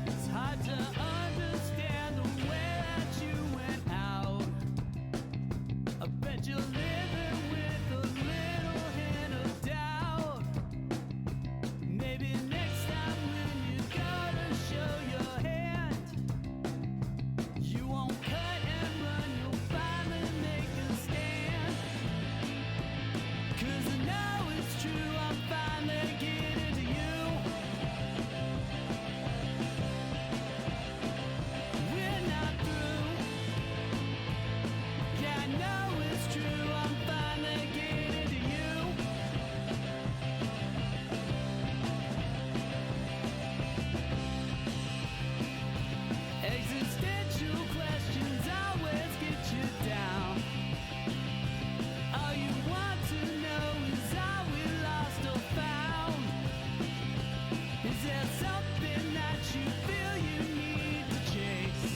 It's hard to understand the way that you went out. I bet you're living with a little hint of doubt. Maybe next time when you gotta show your hand, you won't cut and run, you'll finally make a stand. 'Cause I know it's true, I'm finally getting to you. We're not through. Yeah, I know it's true, I'm finally getting to you. Existential questions always get you down. All you want to know is are we lost or found? Is there something that you feel you need to chase?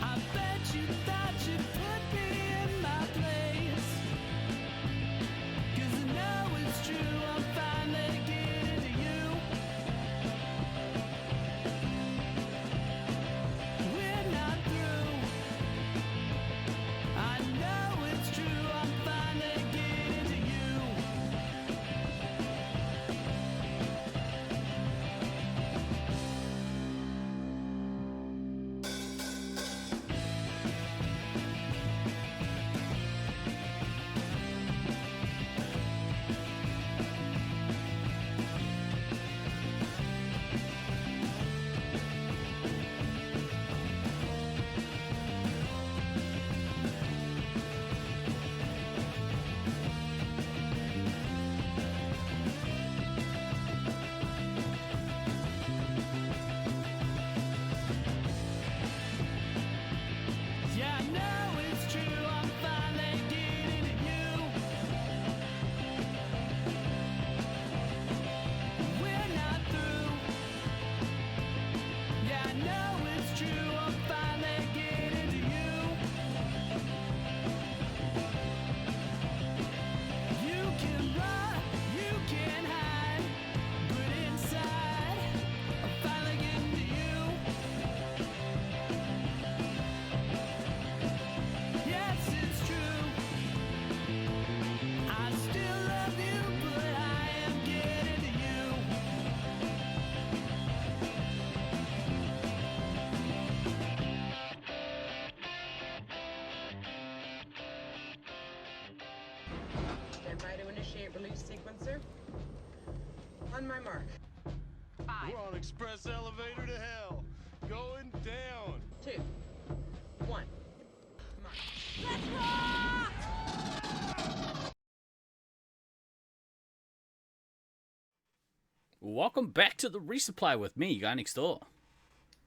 I bet you thought you'd put me in my place. 'Cause I know it's true, I'm finally getting to you. We're not through. I know it's true, I'm finally getting to you. Yeah, I know it's true, I'm finally getting to you. We're not through. Yeah, I know it's true, I'm finally getting to you. You can run, you can hide, but inside, I'm finally getting to you. Yes, it's true. I still love you, but I am getting to you. Stand by to initiate release sequencer. On my mark. 5, We're on express elevator to hell. Going down. 2, 1. Mark. Welcome back to the Resupply with me, Guy Next Door.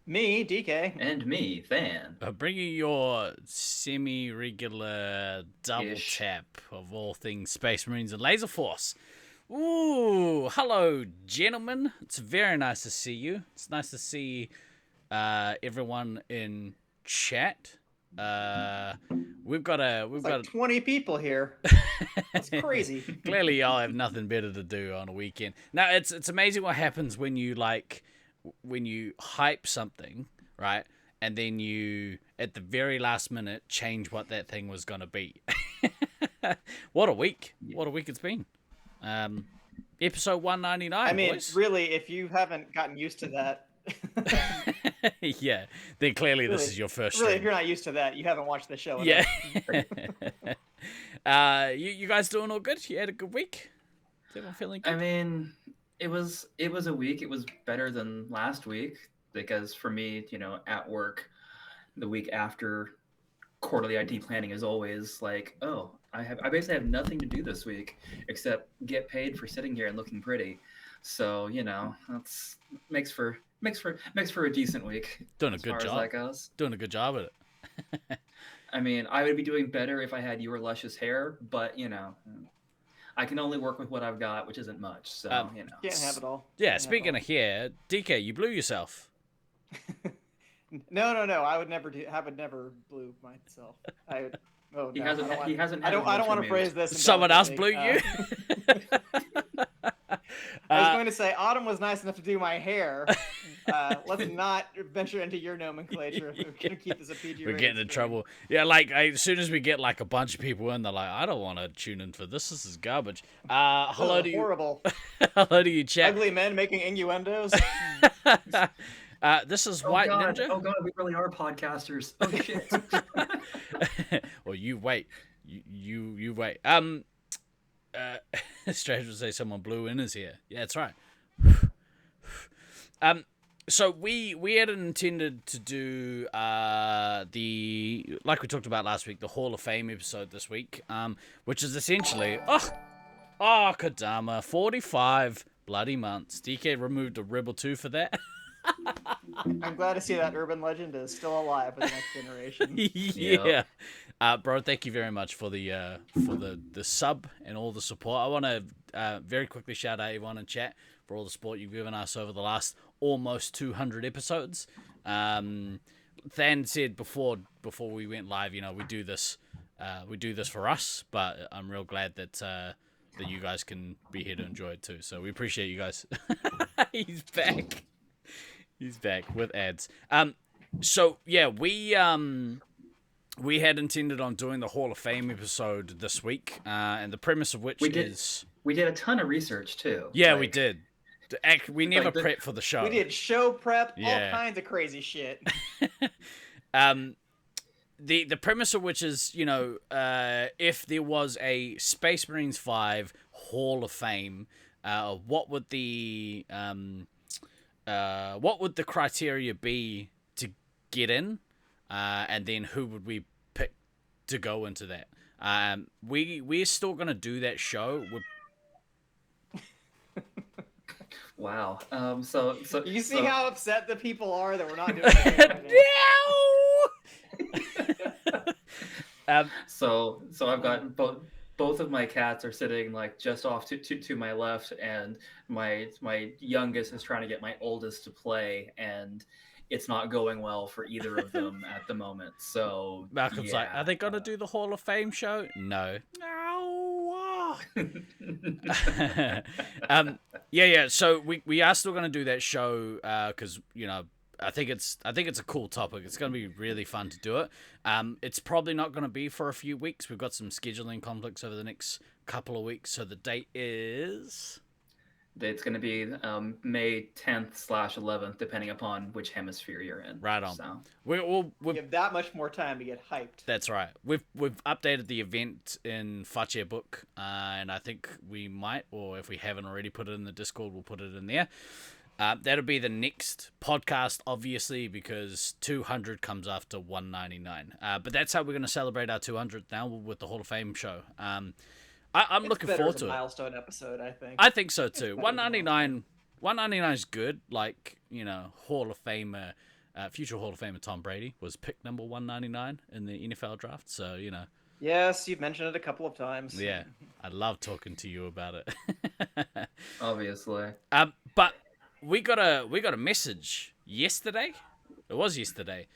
Me, DK. And me, Fan. Bringing your semi-regular double Ish. tap of all things Space Marines and Laser Force. Ooh, hello, gentlemen. It's very nice to see you. It's nice to see everyone in chat. We've got 20 people here. That's crazy. Clearly, y'all have nothing better to do on a weekend. Now, it's amazing what happens when you hype something, right? And then you, at the very last minute, change what that thing was going to be. What a week. What a week it's been. Episode 199, I mean, boys. really, if you haven't gotten used to that. Yeah, then clearly this is your first Really, if stream. you're not used to that, you haven't watched the show. Yeah. You guys doing all good? You had a good week? Is everyone feeling good? I mean, it was a week. It was better than last week because for me, at work, the week after quarterly IT planning is always like, oh, I basically have nothing to do this week except get paid for sitting here and looking pretty. So that's makes for a decent week. Doing a as good far as job. that goes. Doing a good job at it. I mean, I would be doing better if I had your luscious hair, but I can only work with what I've got, which isn't much. So Can't have it all. Yeah, Can't have speaking it of hair, DK, you blew yourself. all. No. I would never blew myself. He hasn't. He hasn't. I don't had want to much phrase this. Someone else blew indelicately. you? I was going to say Autumn was nice enough to do my hair. Let's not venture into your nomenclature. We're gonna keep this a PG. We're getting in trouble. Yeah, like as soon as we get like a bunch of people in, they're like, I don't want to tune in for this. This is garbage. Hello to you. Horrible. Hello to you, chat. Ugly men making innuendos. This is Oh White god, Ninja. oh god, we really are podcasters. Oh shit. Well, you wait. You wait. Strange would say someone blew in is here. Yeah, that's right. So we had intended to do the, like we talked about last week, the Hall of Fame episode this week, which is essentially Kodama, 45 bloody months. DK removed a rib or two for that. I'm glad to see that urban legend is still alive for the next generation. Yeah. Bro, thank you very much for the sub and all the support. I want to very quickly shout out everyone in chat for all the support you've given us over the last almost 200 episodes. Than said before we went live, you know, we do this for us, but I'm real glad that you guys can be here to enjoy it too. So we appreciate you guys. He's back. He's back with ads. So yeah, we had intended on doing the Hall of Fame episode this week, and the premise of which We did a ton of research too. Yeah, Like, we did. We never prepped for the show. We did show prep, Yeah. all kinds of crazy shit. The premise of which is, you know, if there was a Space Marines 5 Hall of Fame, what would the criteria be to get in, and then who would we pick to go into that? We're still gonna do that show. Wow. So You see so, how upset the people are that we're not doing it? No. So I've got both of my cats are sitting like just off to my left, and my youngest is trying to get my oldest to play, and it's not going well for either of them at the moment. So Malcolm's like, are they gonna do the Hall of Fame show? No. Yeah. So we are still gonna do that show because you know I think it's a cool topic. It's gonna be really fun to do it. It's probably not gonna be for a few weeks. We've got some scheduling conflicts over the next couple of weeks. So the date is. It's going to be May 10th/11th, depending upon which hemisphere you're in. Right on. So. You have that much more time to get hyped. That's right. We've updated the event in Fache book, and I think we might, or if we haven't already put it in the Discord, we'll put it in there. That'll be the next podcast, obviously, because 200 comes after 199. But that's how we're going to celebrate our 200th now with the Hall of Fame show. I'm looking forward to it. Milestone episode, I think. I think so too. 199 is good. Like, you know, Hall of Famer, future Hall of Famer Tom Brady was picked number 199 in the NFL draft. So, you know. Yes, you've mentioned it a couple of times. Yeah, I love talking to you about it. Obviously. But we got a message yesterday. It was yesterday.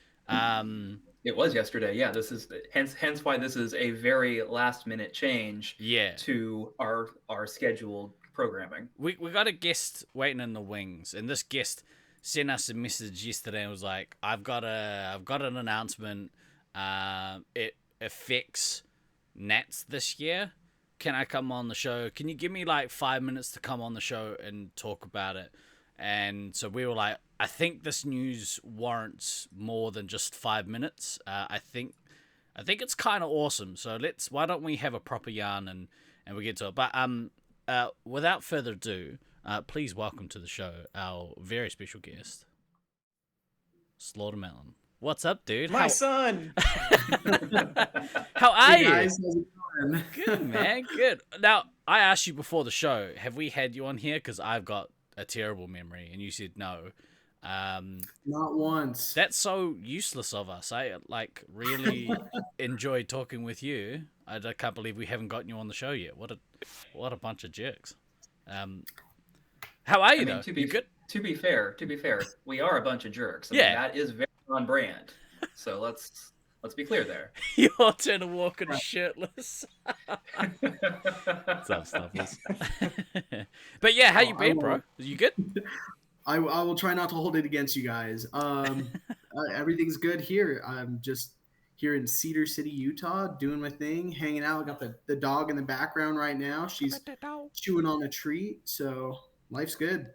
It was yesterday. Yeah, this is hence why this is a very last minute change. Yeah. To our scheduled programming. We got a guest waiting in the wings, and this guest sent us a message yesterday and was like, I've got an announcement. It affects Nats this year. Can I come on the show? Can you give me like 5 minutes to come on the show and talk about it? And so we were like, I think this news warrants more than just 5 minutes. I think it's kind of awesome. So why don't we have a proper yarn and we get to it. But without further ado, please welcome to the show our very special guest, Slaughtermelon. What's up, dude? My son. How are you? Guys, how's it going? Good, man. Good. Now, I asked you before the show, have we had you on here? Because I've got a terrible memory, and you said no. Not once. That's so useless of us. I really enjoy talking with you. I can't believe we haven't gotten you on the show yet. What a bunch of jerks. How are you though? You good? To be fair, we are a bunch of jerks. I Yeah. mean, that is very on brand. So let's be clear there. Your turn to walk in shirtless. What's up, Snuffles? But yeah, how Oh, you been, I bro? won't. You good? I will try not to hold it against you guys. Everything's good here. I'm just here in Cedar City, Utah, doing my thing, hanging out. I got the dog in the background right now. She's chewing on a treat, so life's good.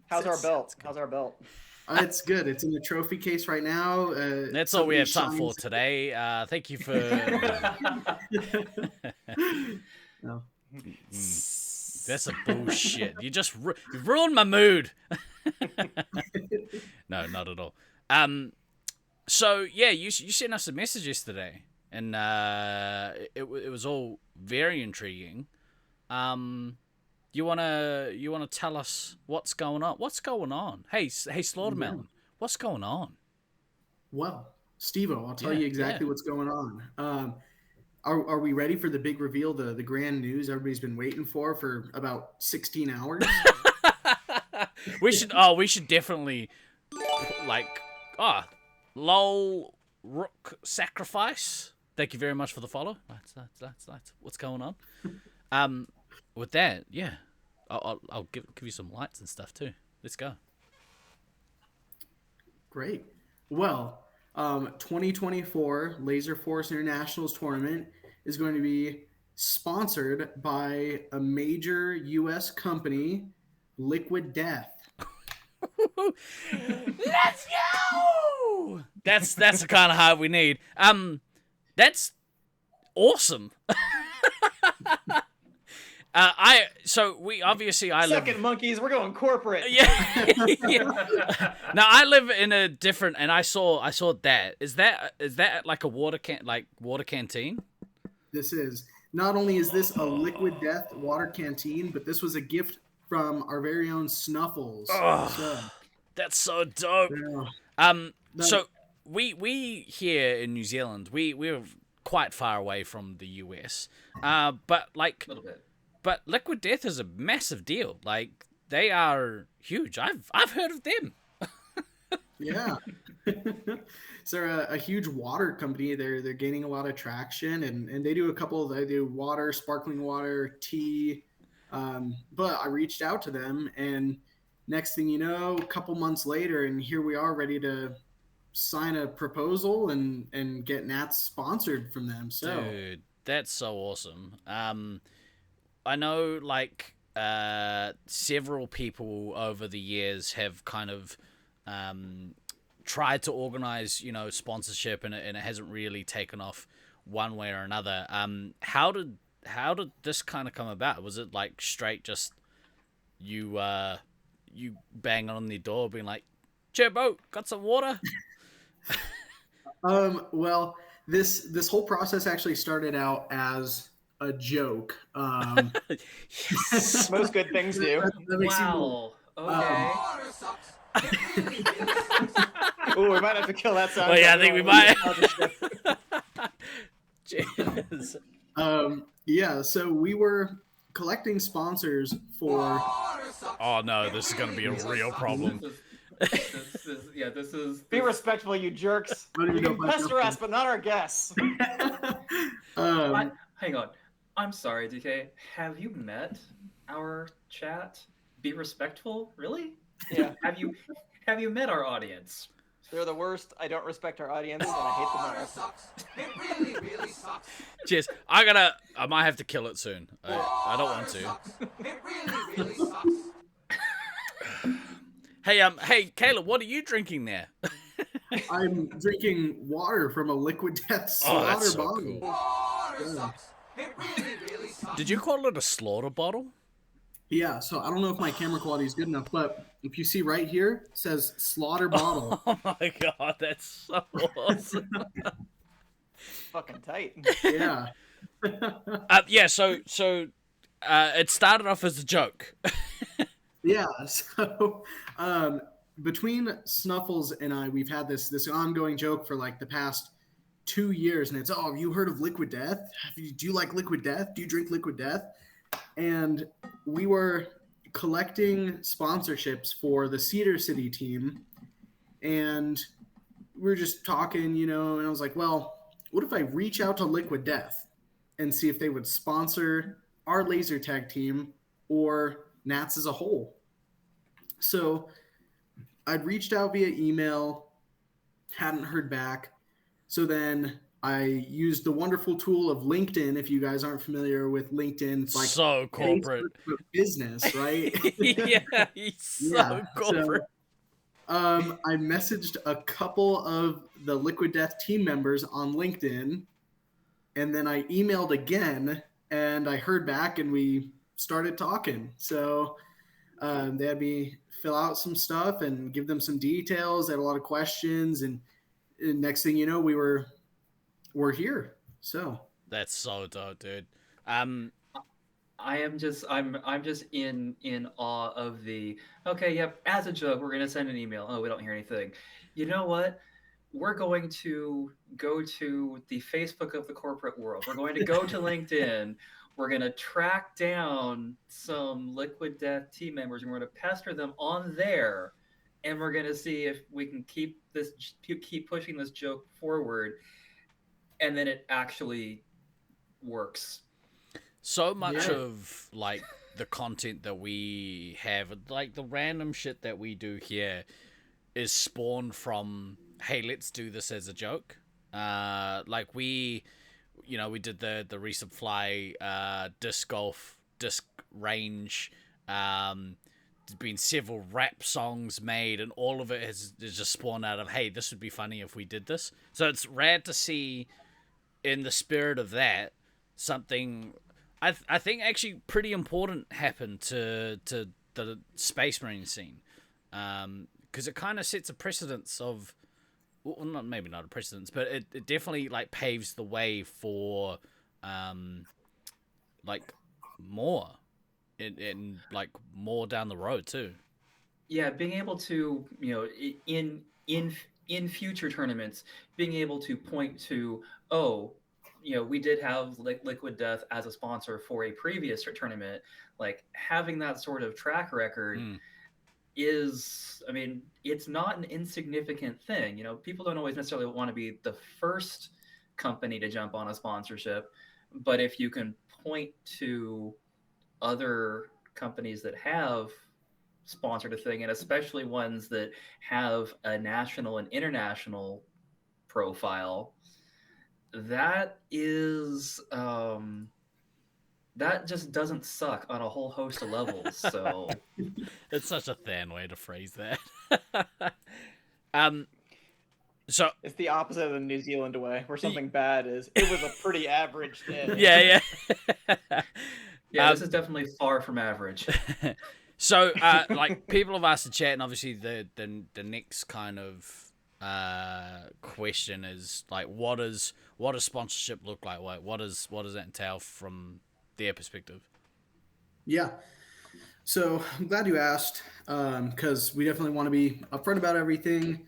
How's our belt? How's our belt? It's good. It's in the trophy case right now. That's all we have somebody time for shines- today. Thank you for. No. That's a bullshit. You've ruined my mood. No, not at all. So yeah, you sent us a message yesterday, and it was all very intriguing. You wanna tell us what's going on? What's going on? Hey, Slaughtermelon, what's going on? Well, Steve-O, I'll tell you exactly what's going on. Are we ready for the big reveal, the grand news everybody's been waiting for about 16 hours? We should definitely lol rook sacrifice. Thank you very much for the follow. That's what's going on. With that, yeah, I'll give you some lights and stuff too. Let's go. Great. Well, 2024 Laser Force Internationals tournament is going to be sponsored by a major U.S. company, Liquid Death. Let's go. That's the kind of hype we need. That's awesome. I live. Second monkeys, we're going corporate. Yeah. Now I live in a different, and I saw that. Is that like a water canteen? This is not only is this a Liquid Death water canteen, but this was a gift from our very own Snuffles. That's so dope. Yeah. So we here in New Zealand, we're quite far away from the US. But like A little bit. But Liquid Death is a massive deal. Like, they are huge. I've heard of them. Yeah. So they're a huge water company. They're gaining a lot of traction, and they do they do water, sparkling water, tea. But I reached out to them, and next thing you know, a couple months later, and here we are ready to sign a proposal and get Nats sponsored from them. So Dude, that's so awesome. I know, like, several people over the years have kind of tried to organize, sponsorship, and it hasn't really taken off one way or another. How did this kind of come about? Was it like straight just you banging on the door, being like, "Chirbo, got some water"? Well, this whole process actually started out as a joke. Yes. Most good things do. That makes you- Wow. Okay. Ooh, we might have to kill that sound. Well, yeah, I think we might. Cheers. Cheers. Yeah, so we were collecting sponsors for. Oh no, this is gonna be a real problem. This is. Be respectful, you jerks. I don't You even know can if I pester know. us, but not our guests. Hang on. I'm sorry, DK. Have you met our chat? Be respectful? Really? Yeah, Have you met our audience? they're the worst. I don't respect our audience, and I hate them all. Cheers. I might have to kill it soon. I don't want to. Hey, Caleb, what are you drinking there? I'm drinking water from a Liquid Death slaughter that's so bottle. cool. Yeah. Did you call it a slaughter bottle? Yeah, so I don't know if my camera quality is good enough, but if you see right here, it says slaughter bottle. Oh my god, that's so awesome. Fucking tight. Yeah. Yeah. So it started off as a joke. Yeah, so between Snuffles and I, we've had this ongoing joke for like the past 2 years, and it's, have you heard of Liquid Death? Do you like Liquid Death? Do you drink Liquid Death? And we were collecting sponsorships for the Cedar City team, and we were just talking, and I was like, well, what if I reach out to Liquid Death and see if they would sponsor our laser tag team or Nats as a whole. So I'd reached out via email, hadn't heard back. So then I used the wonderful tool of LinkedIn. If you guys aren't familiar with LinkedIn, it's like so corporate Facebook for business, right? yeah, he's so corporate. I messaged a couple of the Liquid Death team members on LinkedIn, and then I emailed again, and I heard back, and we started talking. So they had me fill out some stuff and give them some details. They had a lot of questions, and next thing you know, we're here. So That's so dope, dude. I'm just in awe of the okay, yep, as a joke, we're gonna send an email. Oh, we don't hear anything. You know what? We're going to go to the Facebook of the corporate world. We're going to go to LinkedIn. We're going to track down some Liquid Death team members and we're going to pester them on there. And we're going to see if we can keep pushing this joke forward. And then it actually works. So much of like the content that we have, like the random shit that we do here, is spawned from, hey, let's do this as a joke. Like we did the Resupply disc range. There's been several rap songs made, and all of it is just spawned out of, hey, this would be funny if we did this. So it's rare to see, in the spirit of that, something I think actually pretty important happened to the Space Marine scene. Because it kind of sets a precedence of, well, maybe not a precedence, but it definitely like paves the way for like more in like more down the road too. Yeah, being able to, in future tournaments, being able to point to, oh, we did have Liquid Death as a sponsor for a previous tournament. Like having that sort of track record is, I mean, it's not an insignificant thing. People don't always necessarily want to be the first company to jump on a sponsorship, but if you can point to other companies that have sponsored a thing, and especially ones that have a national and international profile, that is that just doesn't suck on a whole host of levels. So it's such a thin way to phrase that. So it's the opposite of the New Zealand way, where something bad is, it was a pretty average day. Yeah. Yeah, this is definitely far from average. So, like, people have asked the chat, and obviously the next kind of question is like, what does sponsorship look like? What does that entail from their perspective? Yeah. So I'm glad you asked, because we definitely want to be upfront about everything.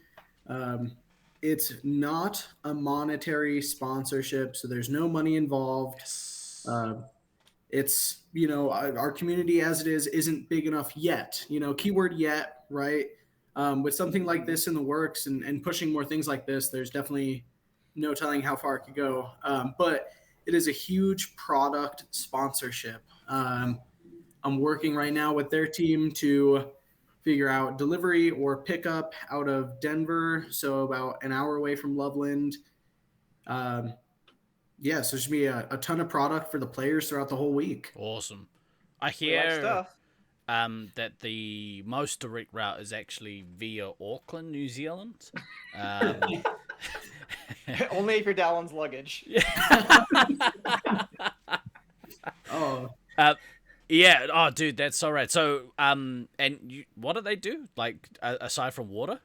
It's not a monetary sponsorship, so there's no money involved. Yes. It's, our community as it is isn't big enough yet, keyword yet, right? With something like this in the works and pushing more things like this, there's definitely no telling how far it could go. But it is a huge product sponsorship. I'm working right now with their team to figure out delivery or pickup out of Denver, so about an hour away from Loveland. So there's going to be a ton of product for the players throughout the whole week. Awesome. I We like hear stuff. that the most direct route is actually via Auckland, New Zealand. Only if you're Dallon's luggage. Oh, Yeah. Oh, dude, that's so right. So, and what do they do? Like, aside from water?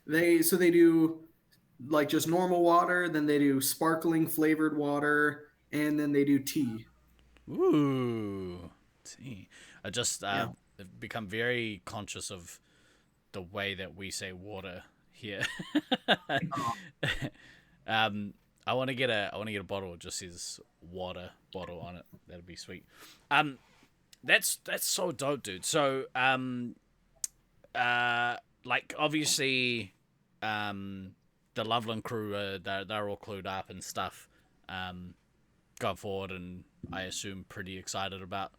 they do like just normal water, then they do sparkling flavored water, and then they do tea. Ooh, tea. I just have become very conscious of the way that we say water here. I want to get a bottle that just says water bottle on it. That'd be sweet. That's so dope, dude. So like obviously the Loveland crew they're all clued up and stuff, going forward, and I assume pretty excited about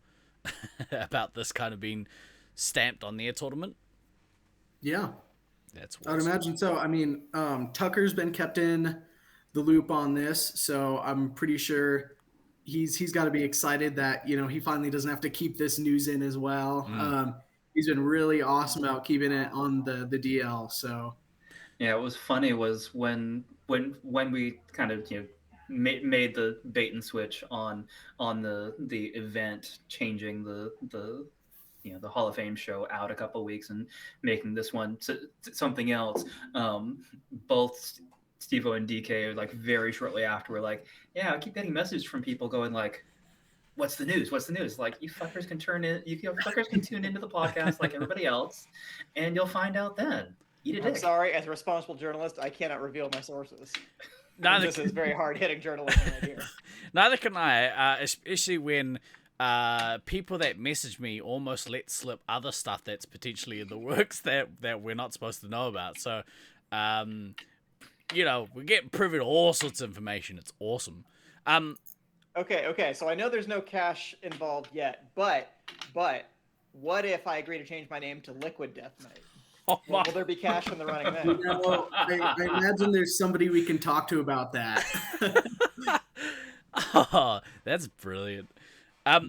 about this kind of being stamped on their tournament? Yeah, That's I'd awesome. imagine so. I mean, Tucker's been kept in the loop on this, so I'm pretty sure he's got to be excited that he finally doesn't have to keep this news in as well. He's been really awesome about keeping it on the DL. So Yeah, what was funny was when we kind of made the bait and switch on the event, changing the the Hall of Fame show out a couple weeks and making this one something else. Both Steve-O and DK, like very shortly after, were like, "Yeah, I keep getting messages from people going like, what's the news? What's the news? Like, you fuckers can fuckers can tune into the podcast like everybody else, and you'll find out then. Eat a dick." I'm sorry, as a responsible journalist, I cannot reveal my sources. Neither This is very hard-hitting journalism right here. Neither can I, especially when people that message me almost let slip other stuff that's potentially in the works that we're not supposed to know about. So, we're getting privy to all sorts of information. It's awesome. Okay. So I know there's no cash involved yet, but what if I agree to change my name to Liquid Death Knight? Oh my. Will there be cash in the running then? I imagine there's somebody we can talk to about that. Oh, that's brilliant. I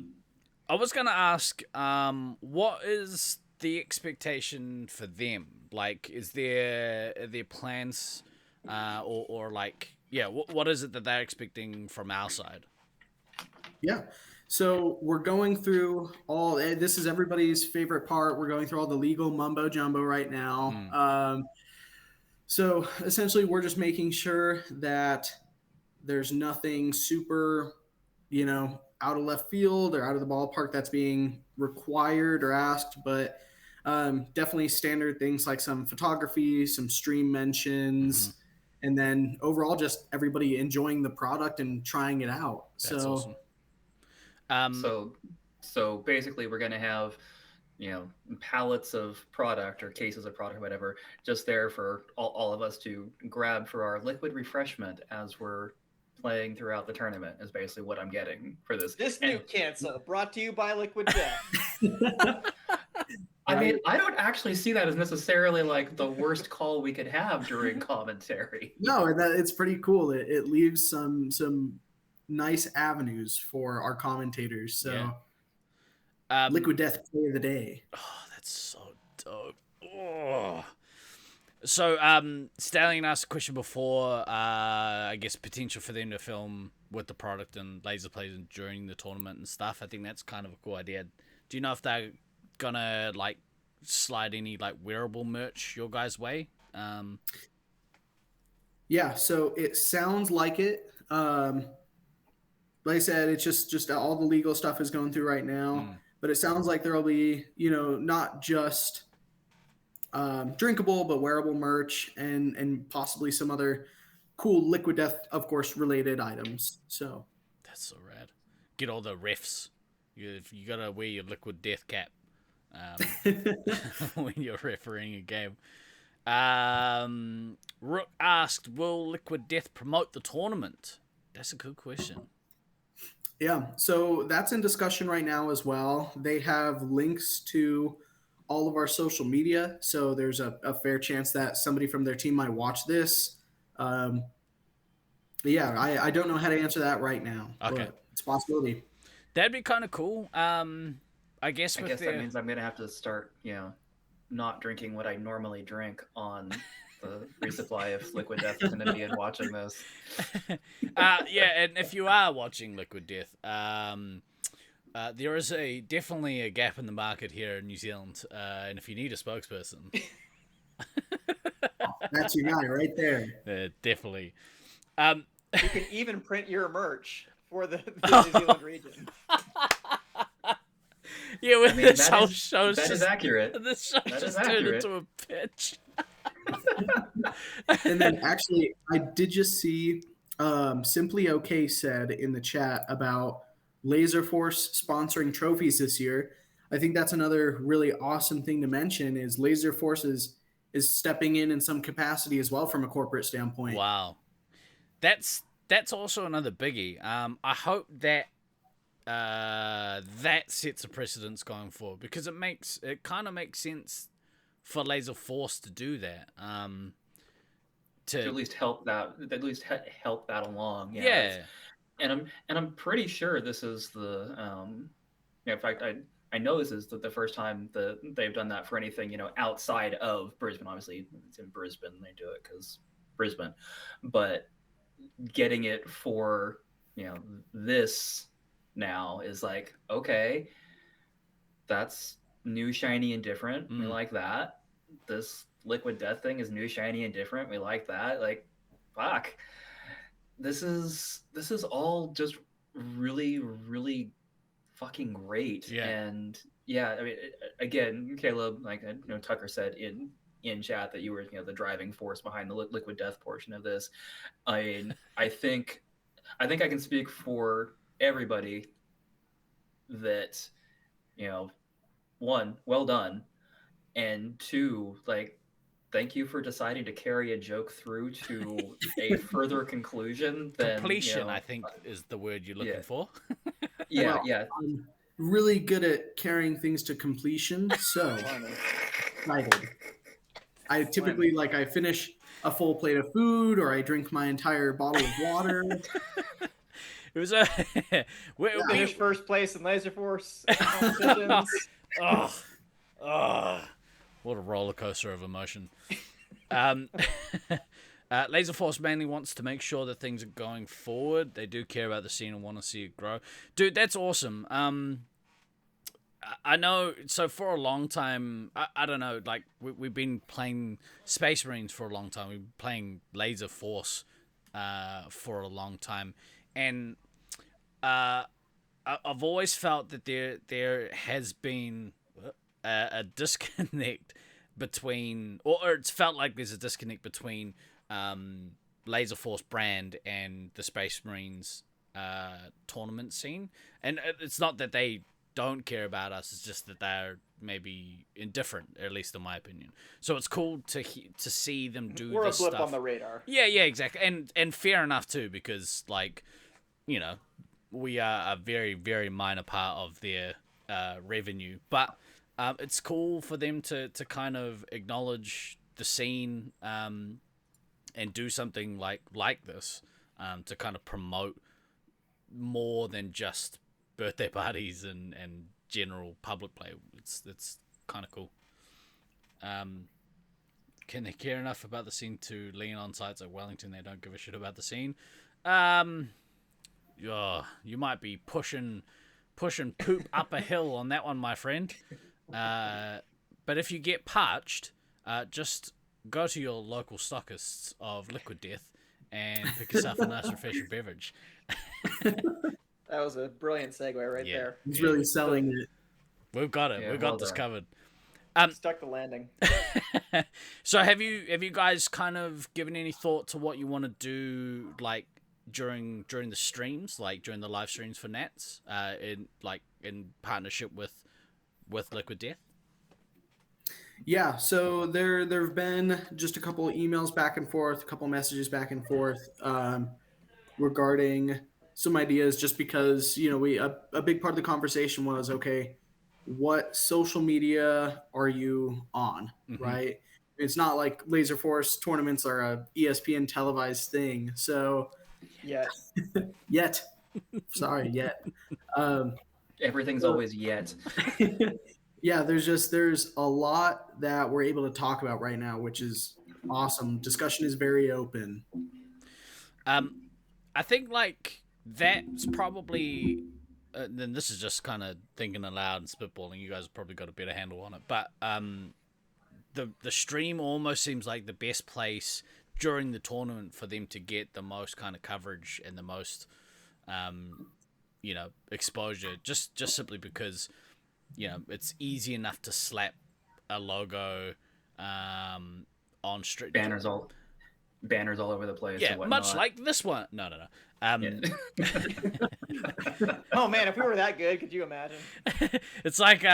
was gonna ask, what is the expectation for them? Like, are there plans, or like, yeah, what is it that they're expecting from our side? Yeah. So we're going through this is everybody's favorite part. We're going through all the legal mumbo jumbo right now. So essentially we're just making sure that there's nothing super, out of left field or out of the ballpark that's being required or asked, but definitely standard things like some photography, some stream mentions, and then overall just everybody enjoying the product and trying it out. That's awesome. So basically we're going to have, pallets of product or cases of product or whatever, just there for all of us to grab for our liquid refreshment as we're playing throughout the tournament, is basically what I'm getting for this. This new cancel brought to you by Liquid Death. I mean, I don't actually see that as necessarily like the worst call we could have during commentary. No, it's pretty cool. It leaves some nice avenues for our commentators. So Liquid Death play of the day. Oh, that's so dope. Oh. So, Stallion asked a question before, I guess potential for them to film with the product and laser plays during the tournament and stuff. I think that's kind of a cool idea. Do you know if they're gonna like slide any like wearable merch your guys' way? Yeah, so it sounds like it. Like I said, it's just all the legal stuff is going through right now, but it sounds like there'll be, not just drinkable, but wearable merch and possibly some other cool Liquid Death, of course, related items. So that's so rad. Get all the refs. You gotta wear your Liquid Death cap when you're refereeing a game. Rook asked, will Liquid Death promote the tournament? That's a good question. Yeah, so that's in discussion right now as well. They have links to all of our social media, so there's a fair chance that somebody from their team might watch this. I don't know how to answer that right now. Okay. But it's a possibility. That'd be kind of cool. I guess that means I'm going to have to start, not drinking what I normally drink on the resupply if Liquid Death is going to be in watching this. Yeah, and if you are watching Liquid Death, there is definitely a gap in the market here in New Zealand, and if you need a spokesperson... That's your guy right there. Definitely. You can even print your merch for the New Zealand region. Yeah, this whole show's that is accurate. This show just turned into a pitch. And then actually, I did just see Simply OK said in the chat about Laser Force sponsoring trophies this year. I think that's another really awesome thing to mention is Laser Force is stepping in some capacity as well from a corporate standpoint. Wow. That's also another biggie. I hope that that sets a precedence going forward, because it kind of makes sense for Laser Force to do that. To at least help that along. Yeah. And I'm pretty sure this is the in fact I know this is the first time that they've done that for anything, outside of Brisbane. Obviously, it's in Brisbane, they do it because Brisbane, but getting it for this now is like, okay, that's new, shiny, and different. We like that. This Liquid Death thing is new, shiny, and different. We like that. Like, fuck, this is all just really, really fucking great. Yeah. And yeah, I mean, again, Caleb, like Tucker said in chat that you were the driving force behind the Liquid Death portion of this. I think I can speak for everybody that one, well done, and two, like, thank you for deciding to carry a joke through to a further conclusion than Completion, I think, is the word you're looking for. Yeah, Well, yeah. I'm really good at carrying things to completion, so excited. I typically I finish a full plate of food, or I drink my entire bottle of water. It was a Finish first place in Laser Force competitions. What a roller coaster of emotion. Laser Force mainly wants to make sure that things are going forward. They do care about the scene and want to see it grow. Dude, that's awesome. I know, so for a long time, I don't know, like, we've been playing Space Marines for a long time. We've been playing Laser Force for a long time. And I've always felt that there has been a disconnect between, or it's felt like there's a disconnect between Laser Force brand and the Space Marines tournament scene. And it's not that they don't care about us, it's just that they're maybe indifferent, at least in my opinion. So it's cool to see them do We're this a blip stuff on the radar. Yeah, exactly. And fair enough too, because, like, we are a very, very minor part of their revenue, but it's cool for them to kind of acknowledge the scene and do something like this to kind of promote more than just birthday parties and general public play. It's kind of cool. Can they care enough about the scene to lean on sites like Wellington? They don't give a shit about the scene. You might be pushing poop up a hill on that one, my friend. But if you get parched, just go to your local stockists of Liquid Death and pick yourself a nice refreshing beverage. That was a brilliant segue right there. He's really selling it. We've got it. Yeah, We've got well this done. covered. Stuck the landing. So have you guys kind of given any thought to what you want to do, like, during the streams, like during the live streams for Nats, in partnership with Liquid Death? Yeah, so there have been just a couple of emails back and forth, a couple of messages back and forth regarding some ideas, just because a big part of the conversation was, okay, what social media are you on, right? It's not like Laser Force tournaments are a ESPN televised thing, so yet. Everything's always yet. Yeah, there's a lot that we're able to talk about right now, which is awesome. Discussion is very open. I think, like, that's probably then this is just kind of thinking aloud and spitballing. You guys have probably got a better handle on it, but the stream almost seems like the best place during the tournament for them to get the most kind of coverage and the most exposure, just simply because it's easy enough to slap a logo on street Banners all over the place. Yeah, and whatnot. much like this one. No. Oh man, if we were that good, could you imagine? It's like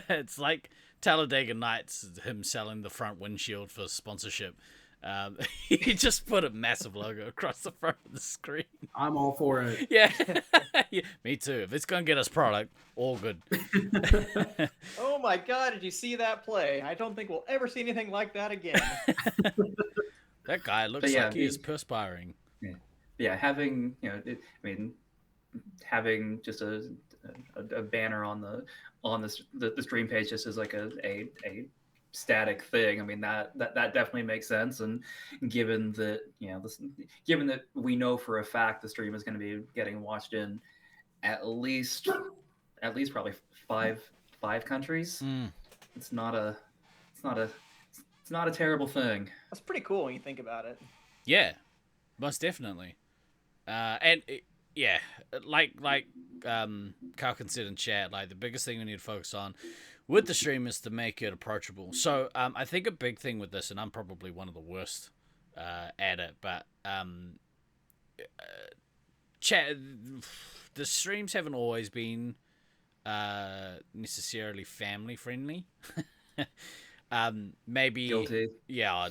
it's like Talladega Nights, him selling the front windshield for sponsorship. He just put a massive logo across the front of the screen. I'm all for it. Yeah. Yeah, me too. If it's gonna get us product, all good. Oh my God! Did you see that play? I don't think we'll ever see anything like that again. That guy looks like he is perspiring. Yeah, having having just a banner on the stream page just as like a static thing. I mean that definitely makes sense. And given that given that we know for a fact the stream is going to be getting watched in at least probably five countries, it's not a terrible thing. That's pretty cool when you think about it. Yeah, most definitely. And yeah, like Kyle considered in chat, like the biggest thing we need to focus on with the stream is to make it approachable. So I think a big thing with this, and I'm probably one of the worst at it, but chat, the streams haven't always been necessarily family friendly. Maybe Guilty. Yeah,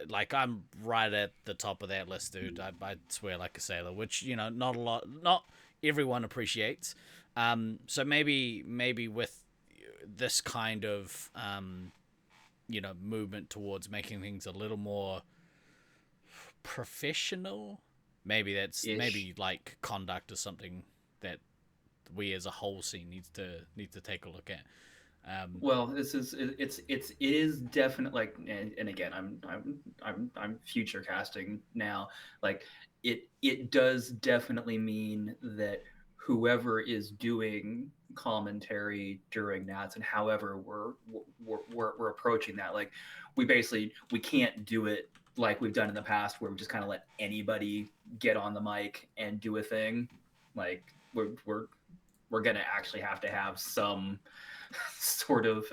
like I'm right at the top of that list, dude. I swear like a sailor, which not everyone appreciates. So maybe with this kind of movement towards making things a little more professional, maybe that's maybe like conduct or something that we as a whole scene needs to take a look at. Well, it is definitely like, and again, I'm future casting now. Like it does definitely mean that whoever is doing commentary during Nats and however we're approaching that, like we can't do it like we've done in the past where we just kind of let anybody get on the mic and do a thing. Like we're gonna actually have to have some sort of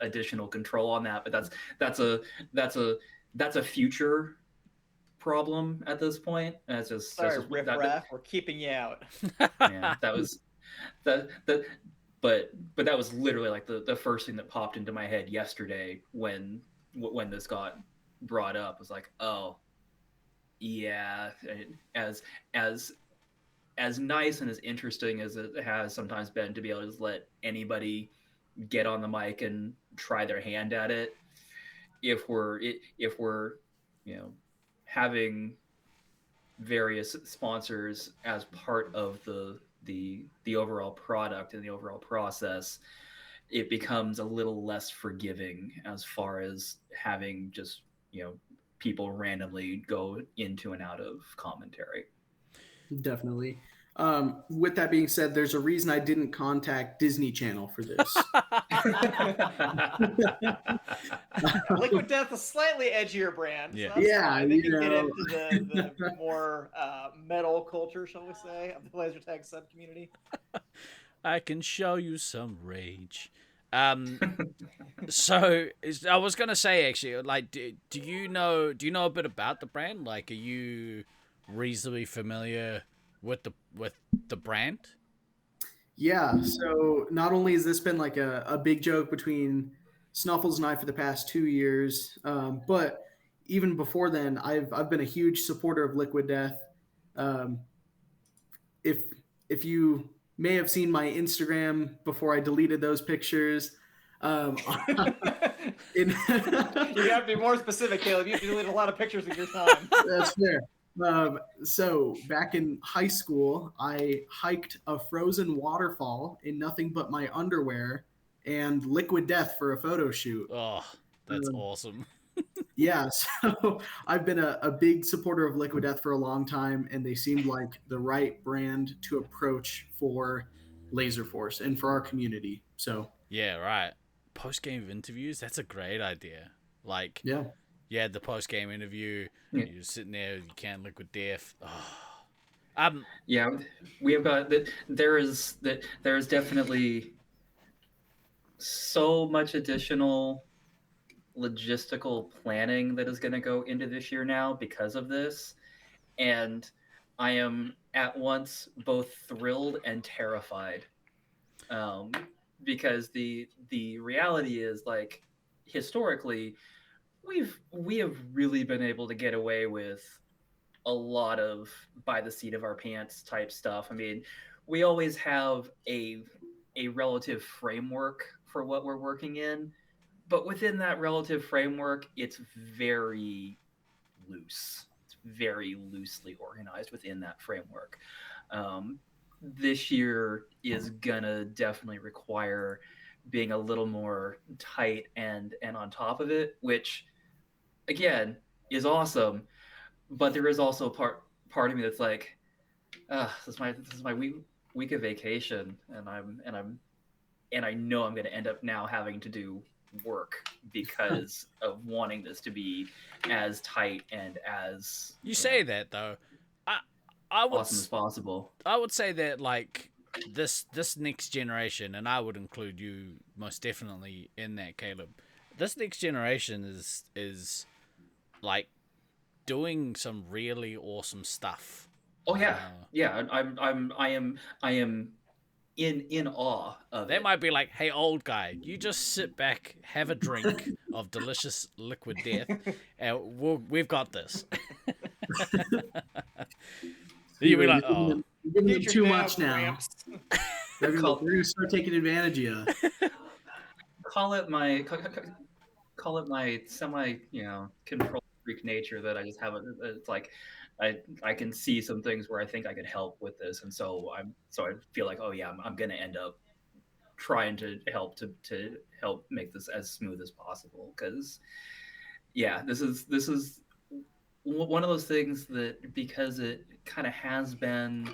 additional control on that, but that's a future problem at this point. That's just riffraff, we're keeping you out. Yeah, that was but that was literally like the first thing that popped into my head yesterday when this got brought up. Was like, oh yeah, as nice and as interesting as it has sometimes been to be able to just let anybody get on the mic and try their hand at it, if we're having various sponsors as part of the overall product and the overall process, it becomes a little less forgiving as far as having just people randomly go into and out of commentary. Definitely. With that being said, there's a reason I didn't contact Disney Channel for this. Liquid Death, a slightly edgier brand. Yeah. So Yeah, fine. They can get into the more metal culture, shall we say, of the laser tag sub community. I can show you some rage. So I was gonna say, actually, like, do you know a bit about the brand? Like, are you reasonably familiar with the brand? Yeah, so not only has this been like a big joke between Snuffles and I for the past 2 years, but even before then, I've been a huge supporter of Liquid Death. If you may have seen my Instagram before I deleted those pictures, You have to be more specific, Caleb. You deleted a lot of pictures of your time. That's fair. So back in high school, I hiked a frozen waterfall in nothing but my underwear and Liquid Death for a photo shoot. Oh, that's awesome. Yeah, so I've been a big supporter of Liquid Death for a long time, and they seemed like the right brand to approach for Laser Force and for our community. So Yeah, right. Post-game interviews, that's a great idea. Like, yeah. you had the post-game interview, you're sitting there, you can't Liquid Death. Oh. Yeah, we have got that. There is definitely so much additional logistical planning that is going to go into this year now because of this, and I am at once both thrilled and terrified, because the reality is, like, historically we have really been able to get away with a lot of by the seat of our pants type stuff. I mean, we always have a relative framework for what we're working in, but within that relative framework, it's very loose. It's very loosely organized within that framework. This year is gonna definitely require being a little more tight and on top of it, which again is awesome. But there is also part of me that's like, this is my week of vacation, and I know I'm going to end up now having to do work because of wanting this to be as tight and as You say that though. I would awesome as possible. I would say that like this next generation, and I would include you most definitely in that, Caleb. This next generation is like doing some really awesome stuff. Oh yeah, yeah. I am in awe of They it. might be like, "Hey, old guy, you just sit back, have a drink of delicious liquid death, and we've got this." You'd be like, "Oh, You're giving them Future too now, much now. Gramps. They're gonna start taking advantage of you. Call it my semi control freak nature that I just have. It's like I can see some things where I think I could help with this, and so I feel like, oh yeah, I'm gonna end up trying to help make this as smooth as possible, because yeah, this is one of those things that, because it kind of has been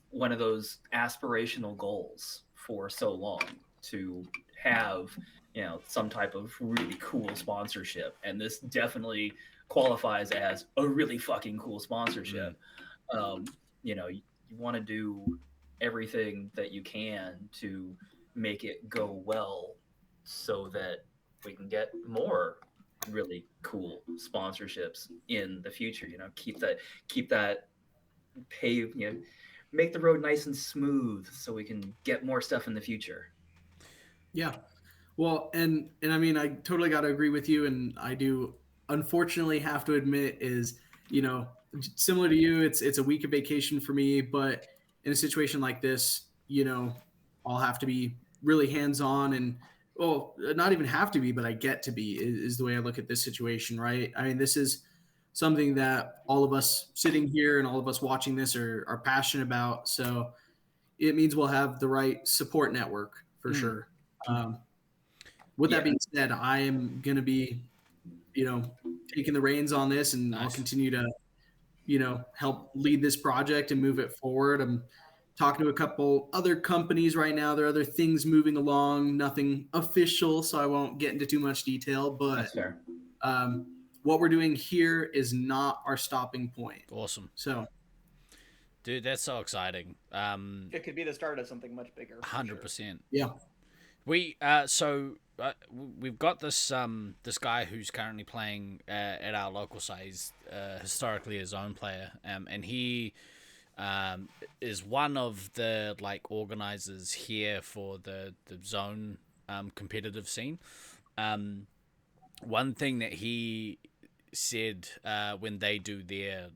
one of those aspirational goals for so long to have some type of really cool sponsorship, and this definitely qualifies as a really fucking cool sponsorship. You want to do everything that you can to make it go well so that we can get more really cool sponsorships in the future. Keep that pave, make the road nice and smooth so we can get more stuff in the future. Yeah. Well, and I mean, I totally got to agree with you, and I do unfortunately have to admit is, similar to you, it's a week of vacation for me, but in a situation like this, I'll have to be really hands-on, and well, not even have to be, but I get to be is the way I look at this situation, right? I mean, this is something that all of us sitting here and all of us watching this are passionate about. So it means we'll have the right support network for sure. With that being said, I am going to be, taking the reins on this, and I'll continue to, help lead this project and move it forward. I'm talking to a couple other companies right now. There are other things moving along, nothing official, so I won't get into too much detail, but That's fair. What we're doing here is not our stopping point. awesome, So, dude, that's so exciting." It could be the start of something much bigger. for sure. 100%. yeah. We've got this guy who's currently playing at our local side. He's historically his own player, and he is one of the organizers here for the zone competitive scene. One thing that he said when they do their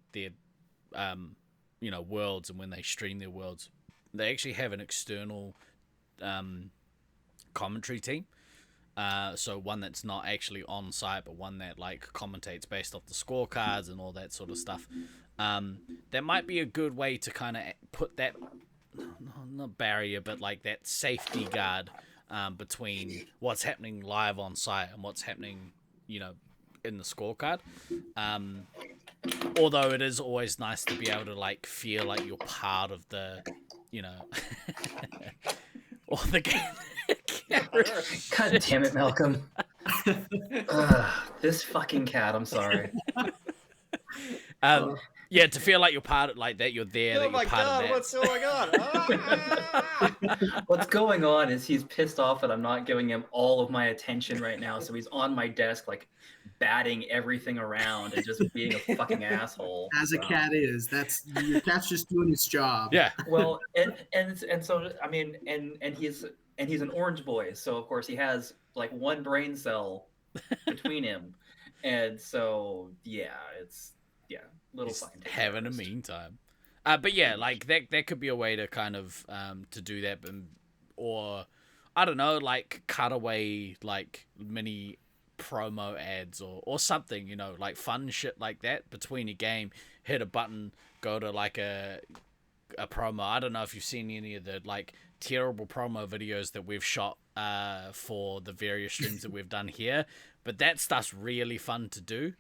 worlds, and when they stream their worlds, they actually have an external commentary team. So one that's not actually on site, but one that commentates based off the scorecards and all that sort of stuff. That might be a good way to kind of put that, not barrier, but that safety guard between what's happening live on site and what's happening, in the scorecard. Although it is always nice to be able to feel like you're part of the, or the game. God damn it, Malcolm. This fucking cat, I'm sorry. Yeah, to feel like you're part of that you're there. Oh that my you're part god, of that. what's going on? What's going on is he's pissed off that I'm not giving him all of my attention right now, so he's on my desk batting everything around and just being a fucking asshole. As a cat is, your cat's just doing its job. Yeah. Well, and so I mean, and he's an orange boy, so of course he has one brain cell between him, And so it's little Just fucking having a terrorist. mean time. But yeah, like that could be a way to kind of to do that, or I don't know, like cut away like mini promo ads or something, you know, like fun shit like that between a game. Hit a button, go to like a promo. I don't know if you've seen any of the like terrible promo videos that we've shot for the various streams that we've done here, but that stuff's really fun to do.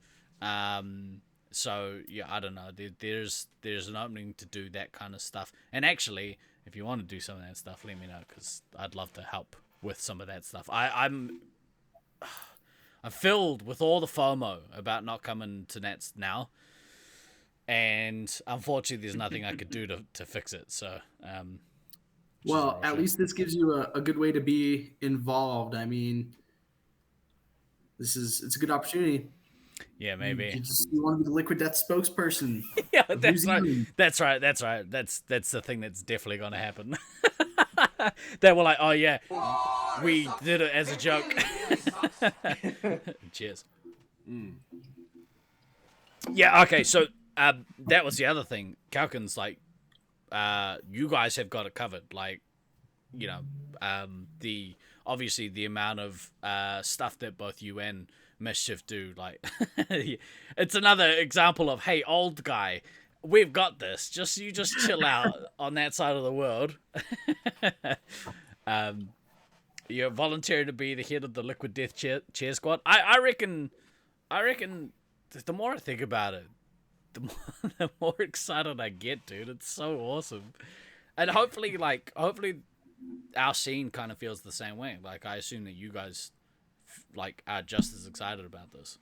So yeah, I don't know. There's an opening to do that kind of stuff. And actually, if you want to do some of that stuff, let me know because I'd love to help with some of that stuff. I'm filled with all the FOMO about not coming to Nats now, and unfortunately, there's nothing I could do to fix it. So, Well, at least this gives you a good way to be involved. I mean, it's a good opportunity. Yeah, maybe. You want to be the Liquid Death spokesperson. Yeah, of that's New right. Zealand. That's right. That's the thing that's definitely gonna happen. They were like, oh yeah, we did it as a joke. Cheers. Yeah. Okay. So that was the other thing. Kalkin's like, you guys have got it covered. Like, you know, obviously the amount of stuff that both you and Mischief do, like, it's another example of, hey, old guy, we've got this. You just chill out on that side of the world. You're volunteering to be the head of the Liquid Death cheer squad. I reckon. The more I think about it, the more excited I get, dude. It's so awesome, and hopefully our scene kind of feels the same way. Like, I assume that you guys like are just as excited about this.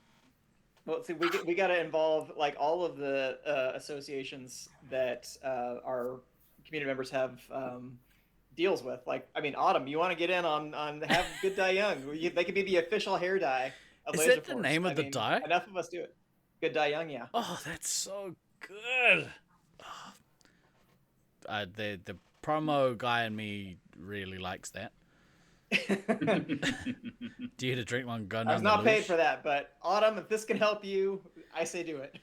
Well, see, we got to involve like all of the associations that our community members have deals with. Like, I mean, Autumn, you want to get in on have Good Die Young? They could be the official hair dye of Is Laser that the Force. name of the dye? Enough of us do it. Good Die Young, yeah. Oh, that's so good. The promo guy in me really likes that. Do you get a drink one gun? I was not paid for that, but Autumn, if this can help you, I say do it.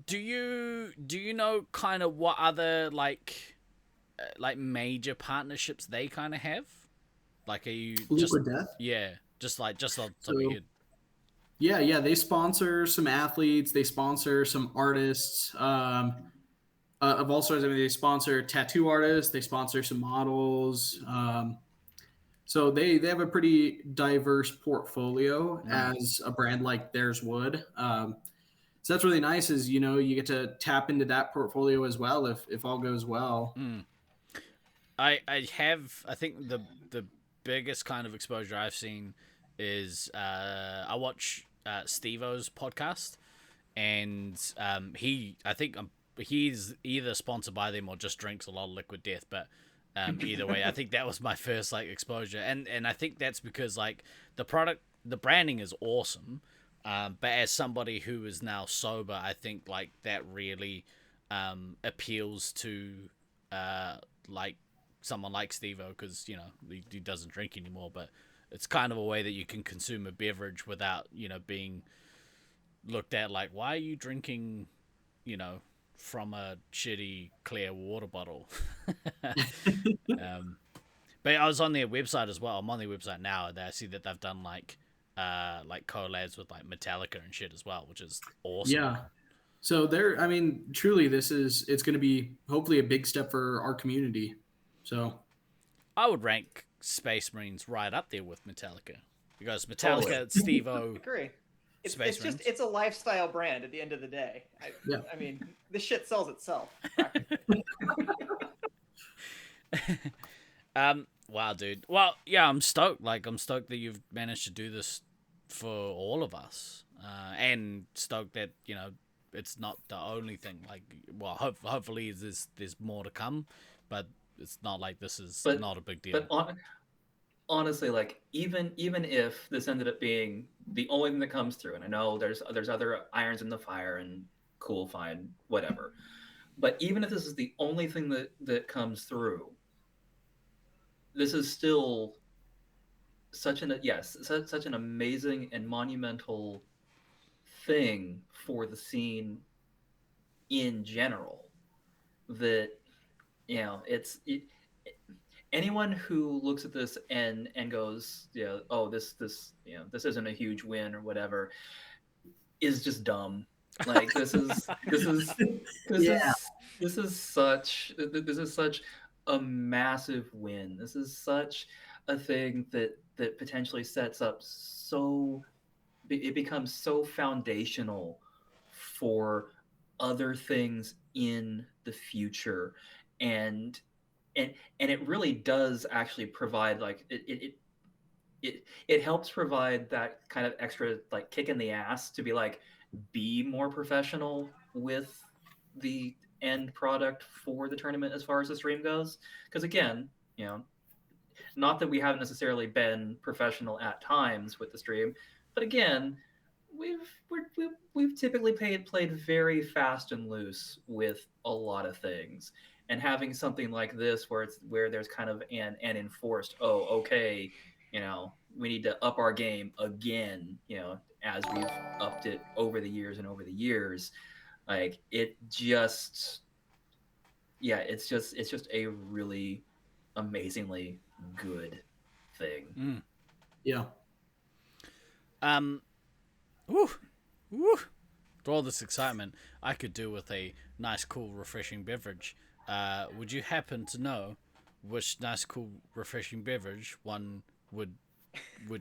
Do you know kind of what other like major partnerships they kind of have? Like, are you just Liquid Death? Yeah, just on top of your head. Yeah, they sponsor some athletes. They sponsor some artists of all sorts. I mean, they sponsor tattoo artists. They sponsor some models. So they have a pretty diverse portfolio as a brand like theirs would. So that's really nice. Is you get to tap into that portfolio as well if all goes well. I think the biggest kind of exposure I've seen is I watch Steve-O's podcast, and he's either sponsored by them or just drinks a lot of Liquid Death, but either way, I think that was my first like exposure, and I think that's because like the branding is awesome, but as somebody who is now sober, I think like that really appeals to like someone like Steve-O, because he doesn't drink anymore, but it's kind of a way that you can consume a beverage without, being looked at like, why are you drinking, from a shitty clear water bottle? But I was on their website as well. I'm on their website now, and I see that they've done like collabs with like Metallica and shit as well, which is awesome. Yeah. So truly, it's going to be hopefully a big step for our community. So I would rank Space Marines right up there with Metallica, because Metallica, Steve-O. Agree. It's a lifestyle brand at the end of the day. I mean, this shit sells itself. Wow, dude. Well, yeah, I'm stoked. Like, I'm stoked that you've managed to do this for all of us, and stoked that it's not the only thing. Like, well, hopefully there's more to come, but it's not like this is not a big deal. But honestly, like even if this ended up being the only thing that comes through, and I know there's other irons in the fire, and cool, fine, whatever. But even if this is the only thing that comes through, this is still such an amazing and monumental thing for the scene in general that anyone who looks at this and goes, oh, this isn't a huge win or whatever, is just dumb. Like this is such a massive win. This is such a thing that potentially sets up it becomes so foundational for other things in the future, and it really does actually provide like it helps provide that kind of extra like kick in the ass to be like, be more professional with the end product for the tournament as far as the stream goes. Because again, not that we haven't necessarily been professional at times with the stream, but again, we've typically played very fast and loose with a lot of things. And having something like this where there's kind of an enforced, oh, okay, we need to up our game again, as we've upped it over the years, like it's just a really amazingly good thing. Yeah. Woo. For all this excitement, I could do with a nice, cool, refreshing beverage. Would you happen to know which nice, cool, refreshing beverage one would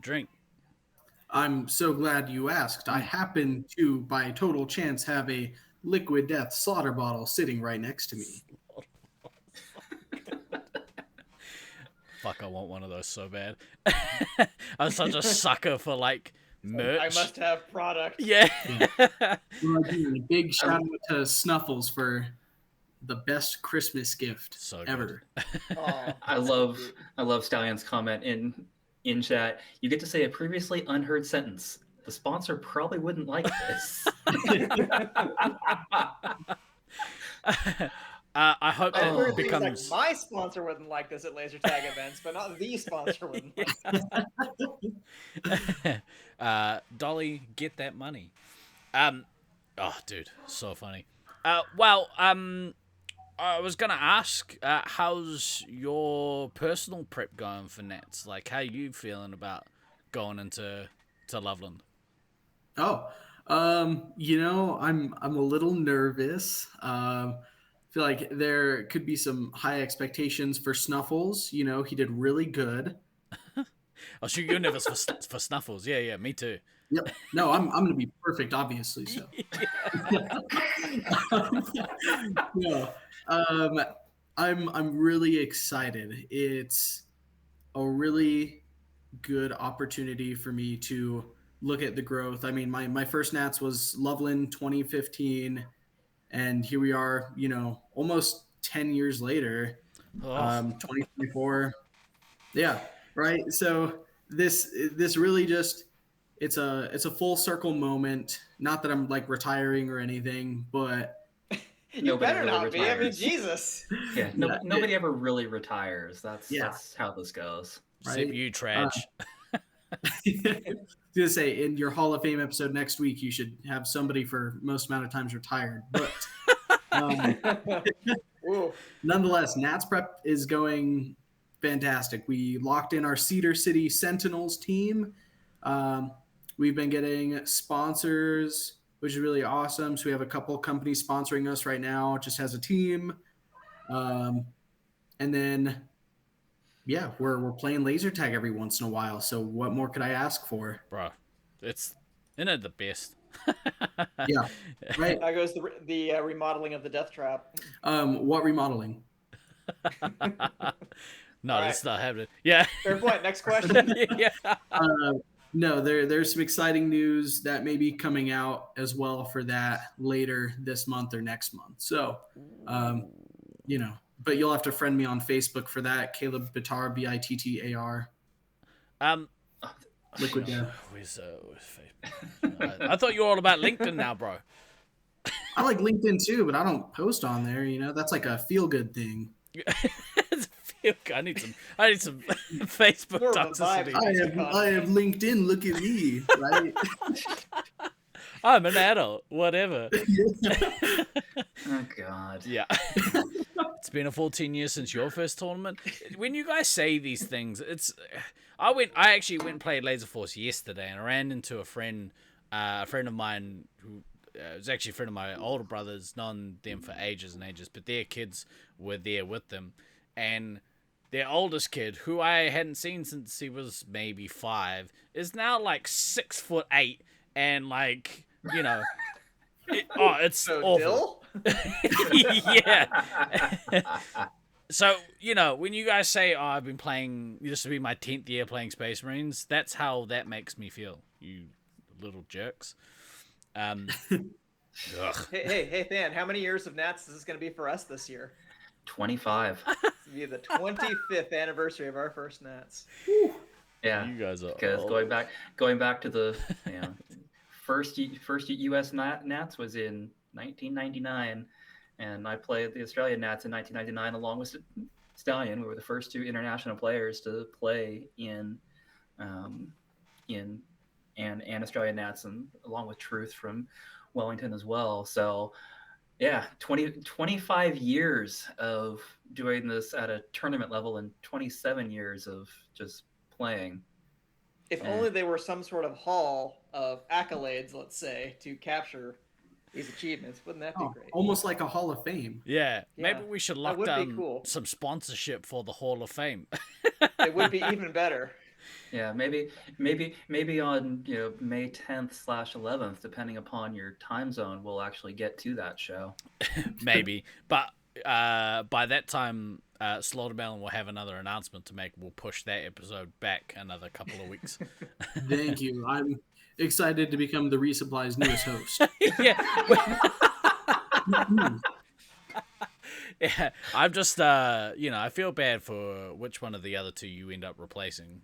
drink? I'm so glad you asked. I happen to, by total chance, have a Liquid Death Slaughter bottle sitting right next to me. Fuck, I want one of those so bad. I'm such a sucker for like merch. I must have product. Yeah. A big shout out to Snuffles for the best Christmas gift So ever. Oh, I love Stallion's comment in chat. You get to say a previously unheard sentence. The sponsor probably wouldn't like this. I hope I've heard it things becomes. like my sponsor wouldn't like this at laser tag events, but not the sponsor wouldn't like Dolly, get that money. Oh, dude, so funny. I was gonna ask, how's your personal prep going for Nats? Like, how you feeling about going into Loveland? Oh, I'm a little nervous. Feel like there could be some high expectations for Snuffles. He did really good. Oh, shoot, you're nervous for Snuffles. Yeah, me too. Yep. No, I'm going to be perfect, obviously. So. No, I'm really excited. It's a really good opportunity for me to look at the growth. I mean, my first Nats was Loveland 2015, and here we are, almost 10 years later, 2024. Yeah, right. So this really just it's a full circle moment. Not that I'm like retiring or anything, but You better not be. I mean, Jesus. Yeah, nobody ever really retires. That's how this goes. Right? Except you, Trash. I was gonna say, in your Hall of Fame episode next week, you should have somebody for most amount of times retired. But nonetheless, Nats prep is going fantastic. We locked in our Cedar City Sentinels team. We've been getting sponsors, which is really awesome. So we have a couple companies sponsoring us right now, just as a team. And then, yeah, we're playing laser tag every once in a while. So what more could I ask for? Bro, isn't it the best? Yeah, right. How goes the remodeling of the Death Trap? What remodeling? No, All it's not happening. Yeah. Fair point. Next question. Yeah. No, there's some exciting news that may be coming out as well for that later this month or next month. So, but you'll have to friend me on Facebook for that. Caleb Bittar, Bittar. Liquid Death. I thought you were all about LinkedIn now, bro. I like LinkedIn too, but I don't post on there. That's like a feel good thing. It's I need some Facebook More of a toxicity. vibe. I have LinkedIn. Look at me, right? I'm an adult. Whatever. Oh God. Yeah. It's been a 14 years since your first tournament. When you guys say these things, I actually went and played Laser Force yesterday, and I ran into a friend of mine who was actually a friend of my older brothers, known them for ages and ages, but their kids were there with them, and their oldest kid, who I hadn't seen since he was maybe 5, is now like 6'8", and like, you know, it's So awful. Dill? Yeah. So, you know, when you guys say, "Oh, I've been playing, this will be my 10th year playing Space Marines," that's how that makes me feel, you little jerks. Ugh. Hey, Than, how many years of Nats is this going to be for us this year? 25. It's going to be the 25th anniversary of our first Nats. Yeah. You guys are Because old. going back to the first U.S. Nats was in 1999, and I played the Australian Nats in 1999 along with Stallion. We were the first 2 international players to play in Australian Nats, and along with Truth from Wellington as well. So yeah, 25 years of doing this at a tournament level and 27 years of just playing. If only there were some sort of hall of accolades, let's say, to capture these achievements. Wouldn't that be great? Almost like a Hall of Fame. Yeah, Yeah, maybe we should that lock would be down cool. some sponsorship for the Hall of Fame. It would be even better. Yeah, maybe on May 10th/11th, depending upon your time zone, we'll actually get to that show. Maybe, but by that time, Slaughtermelon will have another announcement to make. We'll push that episode back another couple of weeks. Thank you. I'm excited to become the Resupply's newest host. Yeah. Yeah, I'm just, I feel bad for which one of the other 2 you end up replacing.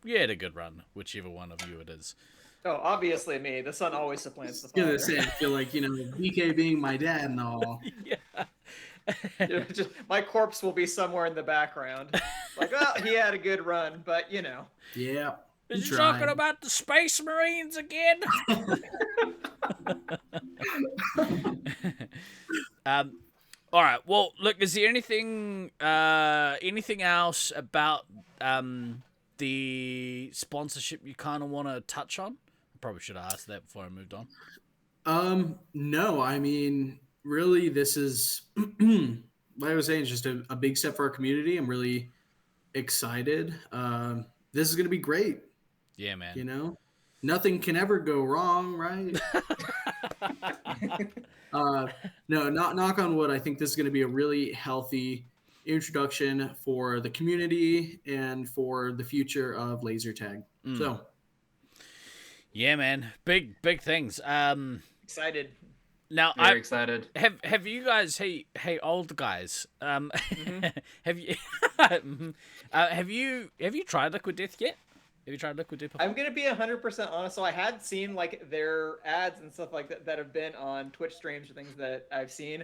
You had a good run, whichever one of you it is. Oh, obviously me. The son always supplants the I was father. gonna say, I feel like, BK being my dad and all. Yeah. My corpse will be somewhere in the background. Like, well, he had a good run, but Yeah. Is you tried. talking about the Space Marines again? All right. Well, look. Is there anything else about the sponsorship you kind of want to touch on? I probably should have asked that before I moved on. No, I mean, really, this is, like I was saying, it's just a big step for our community. I'm really excited. This is going to be great. Yeah, man. Nothing can ever go wrong, right? No, knock on wood. I think this is going to be a really healthy introduction for the community and for the future of laser tag. So, yeah, man. Big things. excited. Now Very excited. Have you guys? Hey, old guys. Mm-hmm. Have you tried Liquid Death yet? Have you tried Liquid Death before? I'm gonna be 100% honest. So I had seen like their ads and stuff like that have been on Twitch streams or things that I've seen.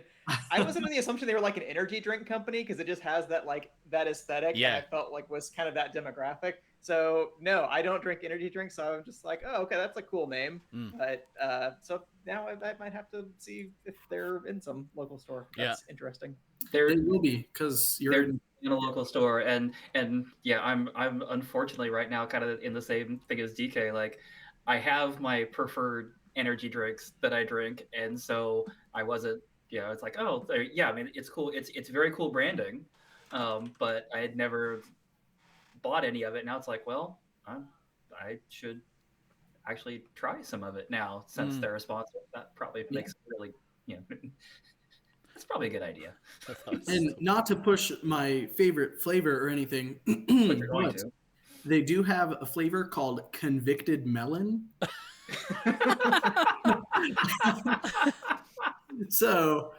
I was under the assumption they were like an energy drink company because it just has that that aesthetic. Yeah. And I felt like was kind of that demographic. So no, I don't drink energy drinks. So I'm just like, oh, okay, that's a cool name. But so now I might have to see if they're in some local store. That's interesting. it will be because They're in a local store, and yeah, I'm unfortunately right now kind of in the same thing as DK. Like, I have my preferred energy drinks that I drink, and so I wasn't. It's like, oh, yeah. I mean, it's cool. It's very cool branding, but I had never bought any of it. Now it's like, well, I should actually try some of it now since they're a sponsor. That probably makes it really, it's probably a good idea. And not to push my favorite flavor or anything, But you're going but to. they do have a flavor called Convicted Melon. So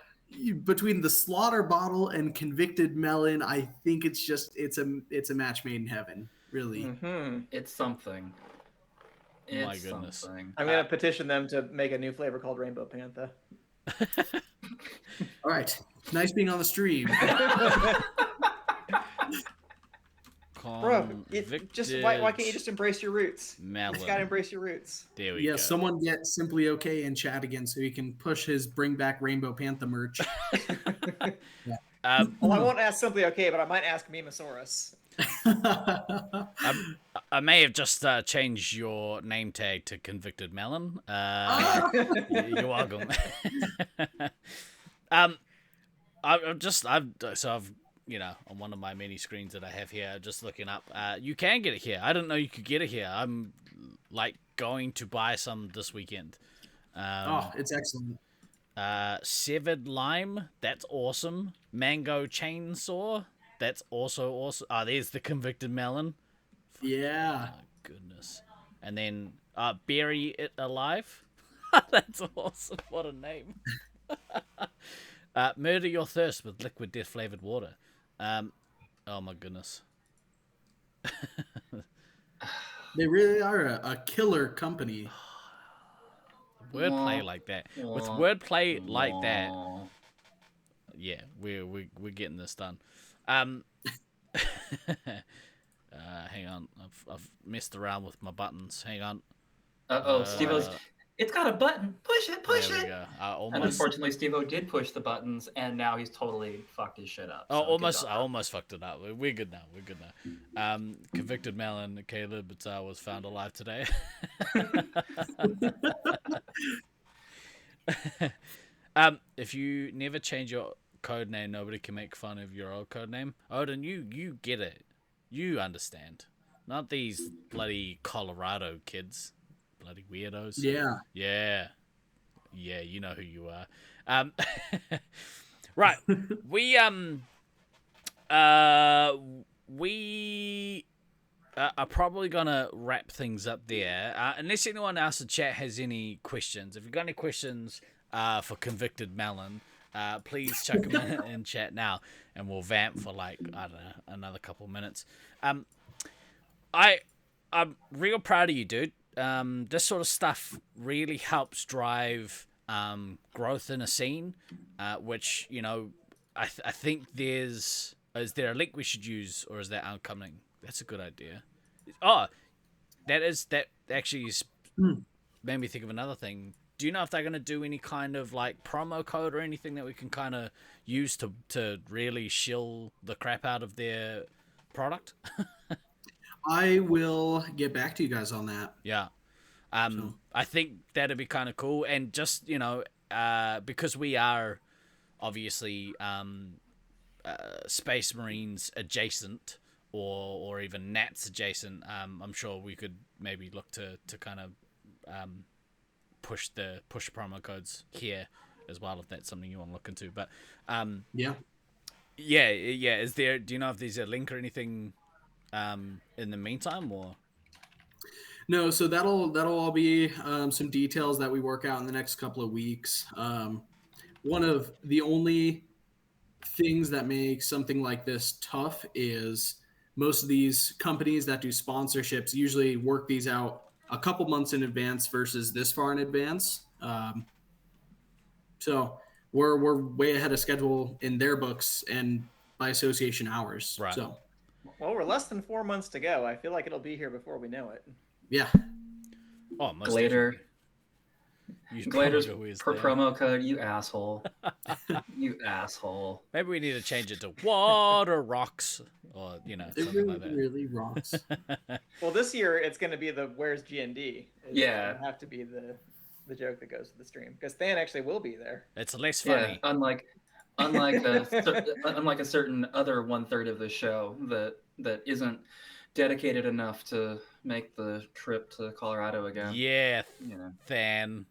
between the Slaughter bottle and Convicted Melon, I think it's a match made in heaven. Really. Mm-hmm. It's something. It's My goodness. something. I'm gonna petition them to make a new flavor called Rainbow Panther. All right. Nice being on the stream. Bro, why can't you just embrace your roots? Melon. You just gotta embrace your roots. There we Yeah, go. someone get Simply Okay in chat again so he can push his Bring Back Rainbow Panther merch. Um, Well, I won't ask Simply Okay, but I might ask Memosaurus. I may have just changed your name tag to Convicted Melon. You're welcome. I've on one of my many screens that I have here, just looking up. You can get it here. I didn't know you could get it here. I'm like going to buy some this weekend. It's excellent. Severed lime, that's awesome. Mango chainsaw, that's also awesome. There's the Convicted Melon. Yeah. Oh, goodness. And then bury it alive. That's awesome. What a name. Murder your thirst with liquid death flavored water. Oh my goodness. They really are a killer company. Wordplay like that. With wordplay like that, yeah, we're getting this done. Hang on, I've messed around with my buttons. Hang on. Steve-O's, it's got a button. Push it. There we go. And unfortunately, Steve-O did push the buttons, and now he's totally fucked his shit up. So I almost fucked it up. We're good now. Convicted Melon, Caleb was found alive today. If you never change your code name, nobody can make fun of your old code name. Odin, you get it. You understand. Not these bloody Colorado kids. Bloody weirdos. Yeah. Yeah, you know who you are. Right. We are probably gonna wrap things up there. Unless anyone else in chat has any questions. If you've got any questions for Convicted Melon, please chuck them in chat now, and we'll vamp for like, I don't know, another couple minutes. I'm real proud of you, dude. This sort of stuff really helps drive growth in a scene, which, you know, I think is there a link we should use, or is that upcoming? That's a good idea. Oh, that actually made me think of another thing. Do you know if they're going to do any kind of like promo code or anything that we can kind of use to really shill the crap out of their product? I will get back to you guys on that. Yeah. I think that'd be kind of cool. And just, you know, because we are obviously Space Marines adjacent or even Nats adjacent, I'm sure we could maybe look to kind of push promo codes here as well, if that's something you want to look into. But yeah. Is there? Do you know if there's a link or anything in the meantime, or? No, so that'll all be some details that we work out in the next couple of weeks. One of the only things that makes something like this tough is most of these companies that do sponsorships usually work these out a couple months in advance versus this far in advance. So we're way ahead of schedule in their books and by association ours. Right. So, well, we're less than 4 months to go. I feel like it'll be here before we know it. Yeah. Oh, most Glader. Glader's per promo code, you asshole. You asshole. Maybe we need to change it to water rocks, or something like that. It really rocks. Well, this year it's going to be the "Where's GND?" Yeah, have to be the joke that goes to the stream, because Than actually will be there. It's less funny. Yeah, unlike a certain other 1/3 of the show that isn't dedicated enough to make the trip to Colorado again. Yeah, Than.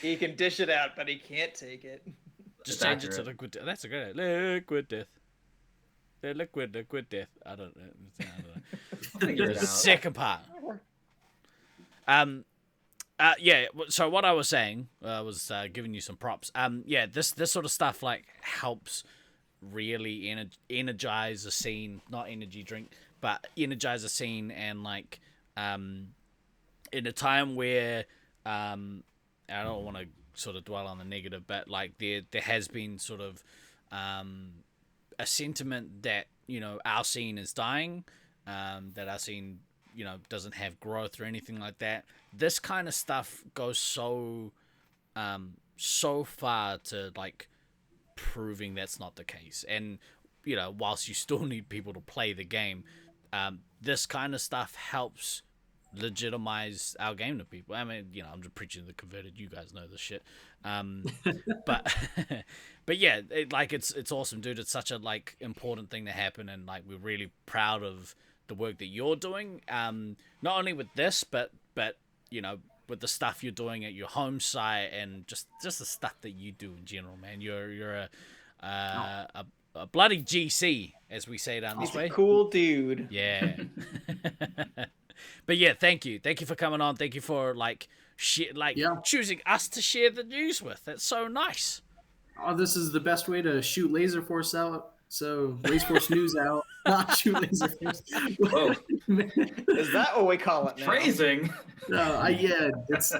He can dish it out, but he can't take it. Just change it to liquid death. That's a good liquid death. Liquid death. I don't know. The second part. Yeah. So what I was saying was giving you some props. Yeah. This sort of stuff like helps really energize a scene, not energy drink, but energize a scene, and like in a time where I don't want to sort of dwell on the negative, but like there has been sort of a sentiment that, you know, our scene is dying, that our scene, you know, doesn't have growth or anything like that. This kind of stuff goes so far to like proving that's not the case. And, you know, whilst you still need people to play the game, this kind of stuff helps legitimize our game to people. I mean, you know, I'm just preaching to the converted. You guys know this shit. But but yeah, it's awesome, dude. It's such a like important thing to happen, and like we're really proud of the work that you're doing. Not only with this, but you know, with the stuff you're doing at your home site, and just the stuff that you do in general, man. You're a bloody GC, as we say down this He's way. a cool dude. Yeah. But yeah, thank you for coming on. Thank you for like choosing us to share the news with. That's so nice. Oh, this is the best way to shoot Laser Force out. So Laser Force news out, not shoot Laser Force. Whoa. Is that what we call it now? Phrasing. No, yeah, it's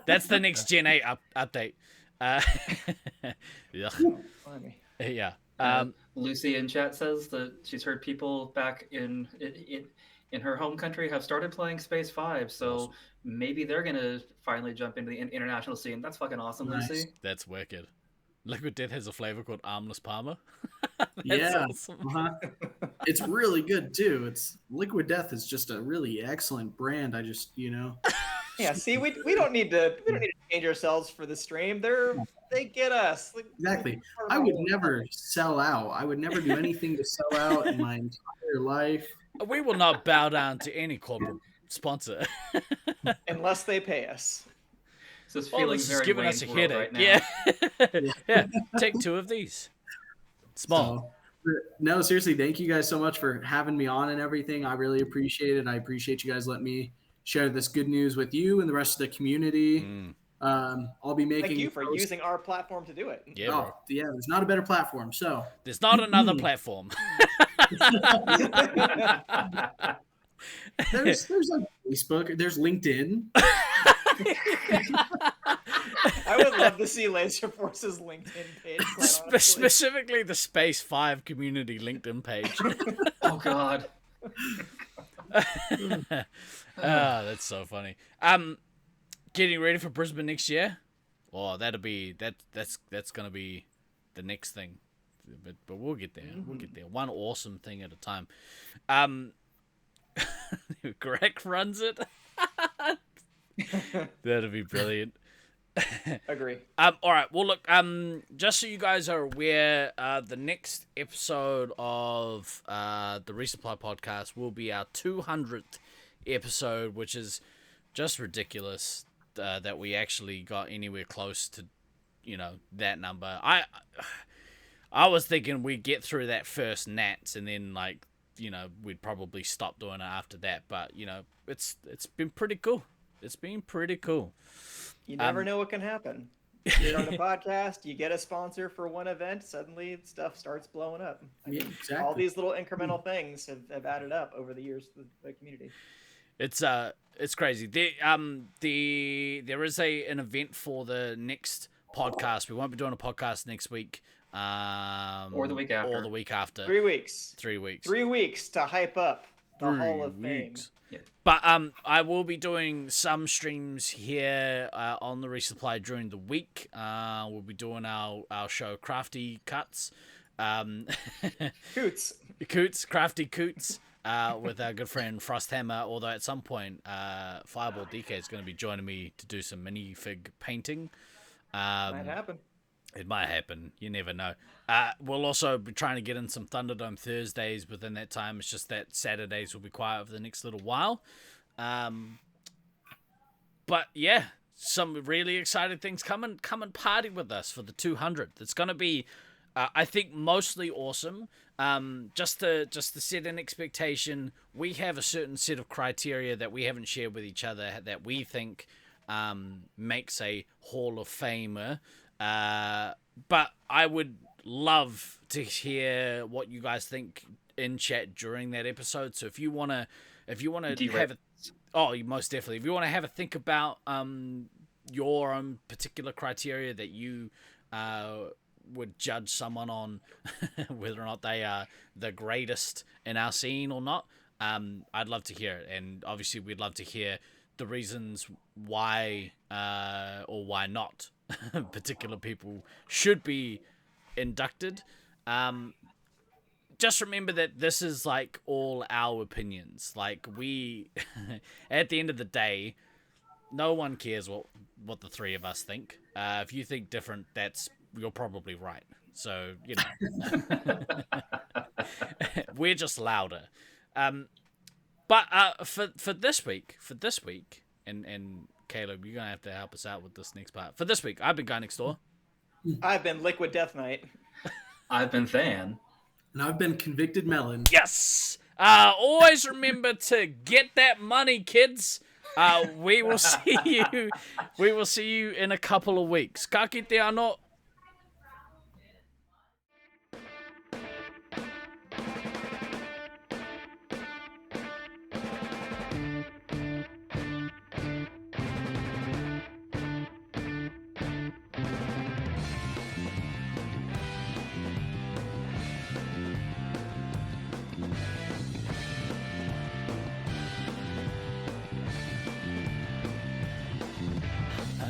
That's the next Gen 8 update. Yeah. Blimey. Yeah. Lucy in chat says that she's heard people back in her home country have started playing Space 5, so maybe they're gonna finally jump into the international scene. That's fucking awesome, Nice. Lucy. That's wicked. Liquid Death has a flavor called Armless Palmer. yeah, Awesome. it's really good too. It's Liquid Death is just a really excellent brand. I just Yeah, see, we don't need to change ourselves for the stream. They get us. Like, exactly. I would never sell out. I would never do anything to sell out in my entire life. We will not bow down to any corporate sponsor. unless they pay us. So it's Oh, feeling this is very giving us Wayne's a World headache. right now. Yeah. Yeah. Take 2 of these. Small. So, no, seriously, thank you guys so much for having me on and everything. I really appreciate it. I appreciate you guys letting me share this good news with you and the rest of the community. I'll be making. Thank you for using our platform to do it. Yeah, bro. Yeah, there's not a better platform. So There's not another platform. there's like Facebook, there's LinkedIn. I would love to see Laser Force's LinkedIn page. quite honestly. Specifically the Space 5 community LinkedIn page. Oh God. That's so funny. Getting ready for Brisbane next year. Oh, that's gonna be the next thing. But we'll get there. We'll get there. One awesome thing at a time. Greg runs it. That'd be brilliant. Agree. All right. Well, look. Just so you guys are aware, the next episode of the Resupply Podcast will be our 200th episode, which is just ridiculous that we actually got anywhere close to, you know, that number. I was thinking we'd get through that first Nats and then like, you know, we'd probably stop doing it after that. But you know, it's been pretty cool. It's been pretty cool. You never know what can happen. You're on a podcast, you get a sponsor for one event, suddenly stuff starts blowing up. I mean, exactly. all these little incremental things have added up over the years to the community. It's crazy. There is an event for the next podcast. We won't be doing a podcast next week. Or the week after. Or the week after. 3 weeks. 3 weeks. 3 weeks to hype up the Hall of Fame. Yeah. But I will be doing some streams here on the Resupply during the week. We'll be doing our show Crafty Cuts. Crafty Coots. With our good friend Frosthammer, although at some point Fireball DK is going to be joining me to do some minifig painting. Might happen. It might happen. You never know. We'll also be trying to get in some Thunderdome Thursdays within that time. It's just that Saturdays will be quiet for the next little while. But yeah, some really exciting things. Come and party with us for the 200th. It's going to be, I think, mostly awesome. Just to set an expectation, we have a certain set of criteria that we haven't shared with each other that we think makes a Hall of Famer. But I would love to hear what you guys think in chat during that episode. So if you wanna have most definitely. If you want to have a think about your own particular criteria that you would judge someone on whether or not they are the greatest in our scene or not, I'd love to hear it. And obviously we'd love to hear the reasons why or why not particular people should be inducted. Just remember that this is like all our opinions. Like we, at the end of the day, no one cares what the three of us think. If you think different, you're probably right. So, you know, we're just louder. But for this week, and Caleb, you're gonna have to help us out with this next part. For this week, I've been Guy Next Door. I've been Liquid Death Knight. I've been Than. And I've been Convicted Melon. Yes. Always remember to get that money, kids. We will see you. We will see you in a couple of weeks. Ka kite anō.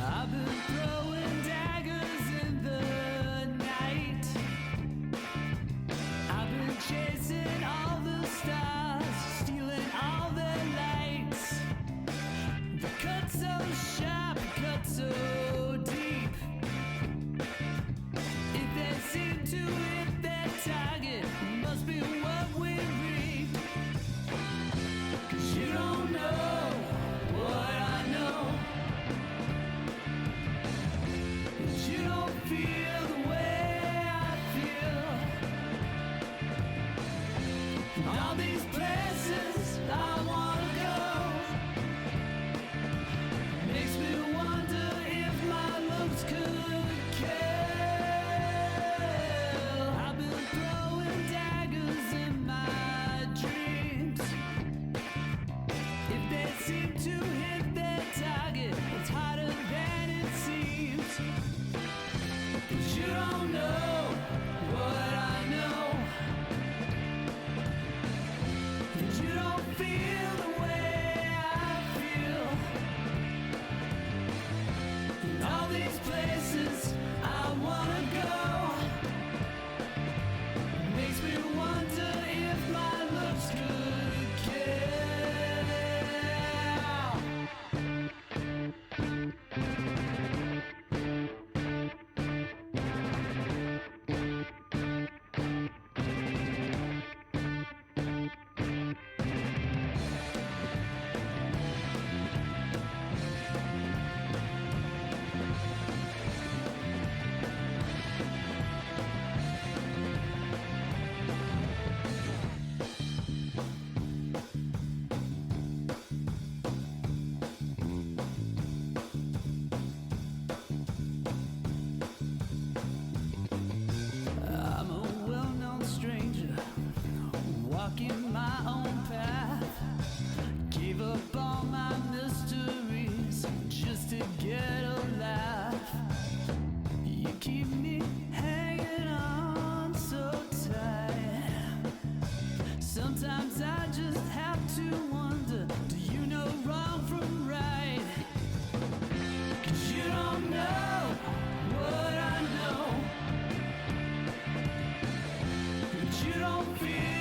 I've been throwing daggers in the night. I've been chasing all the stars, stealing all their lights. The cut so sharp, cut so deep. If they seem to hit their target, it must be what we reap. 'Cause you don't know what I know. You don't feel the way I feel. All these places I wanna go makes me wonder if my looks could kill. I've been throwing daggers in my dreams. If they seem to hit their target, it's harder than it seems. 'Cause you don't know what I know. And you don't feel the way I feel. And all these places I wanna go makes me wonder if my looks could kill. I'm a well-known stranger, walking my own path. Gave up all my mysteries just to get a laugh. You keep me hanging on so tight. Sometimes I just have to wonder, do you know wrong from right? 'Cause you don't know what I know. But you don't feel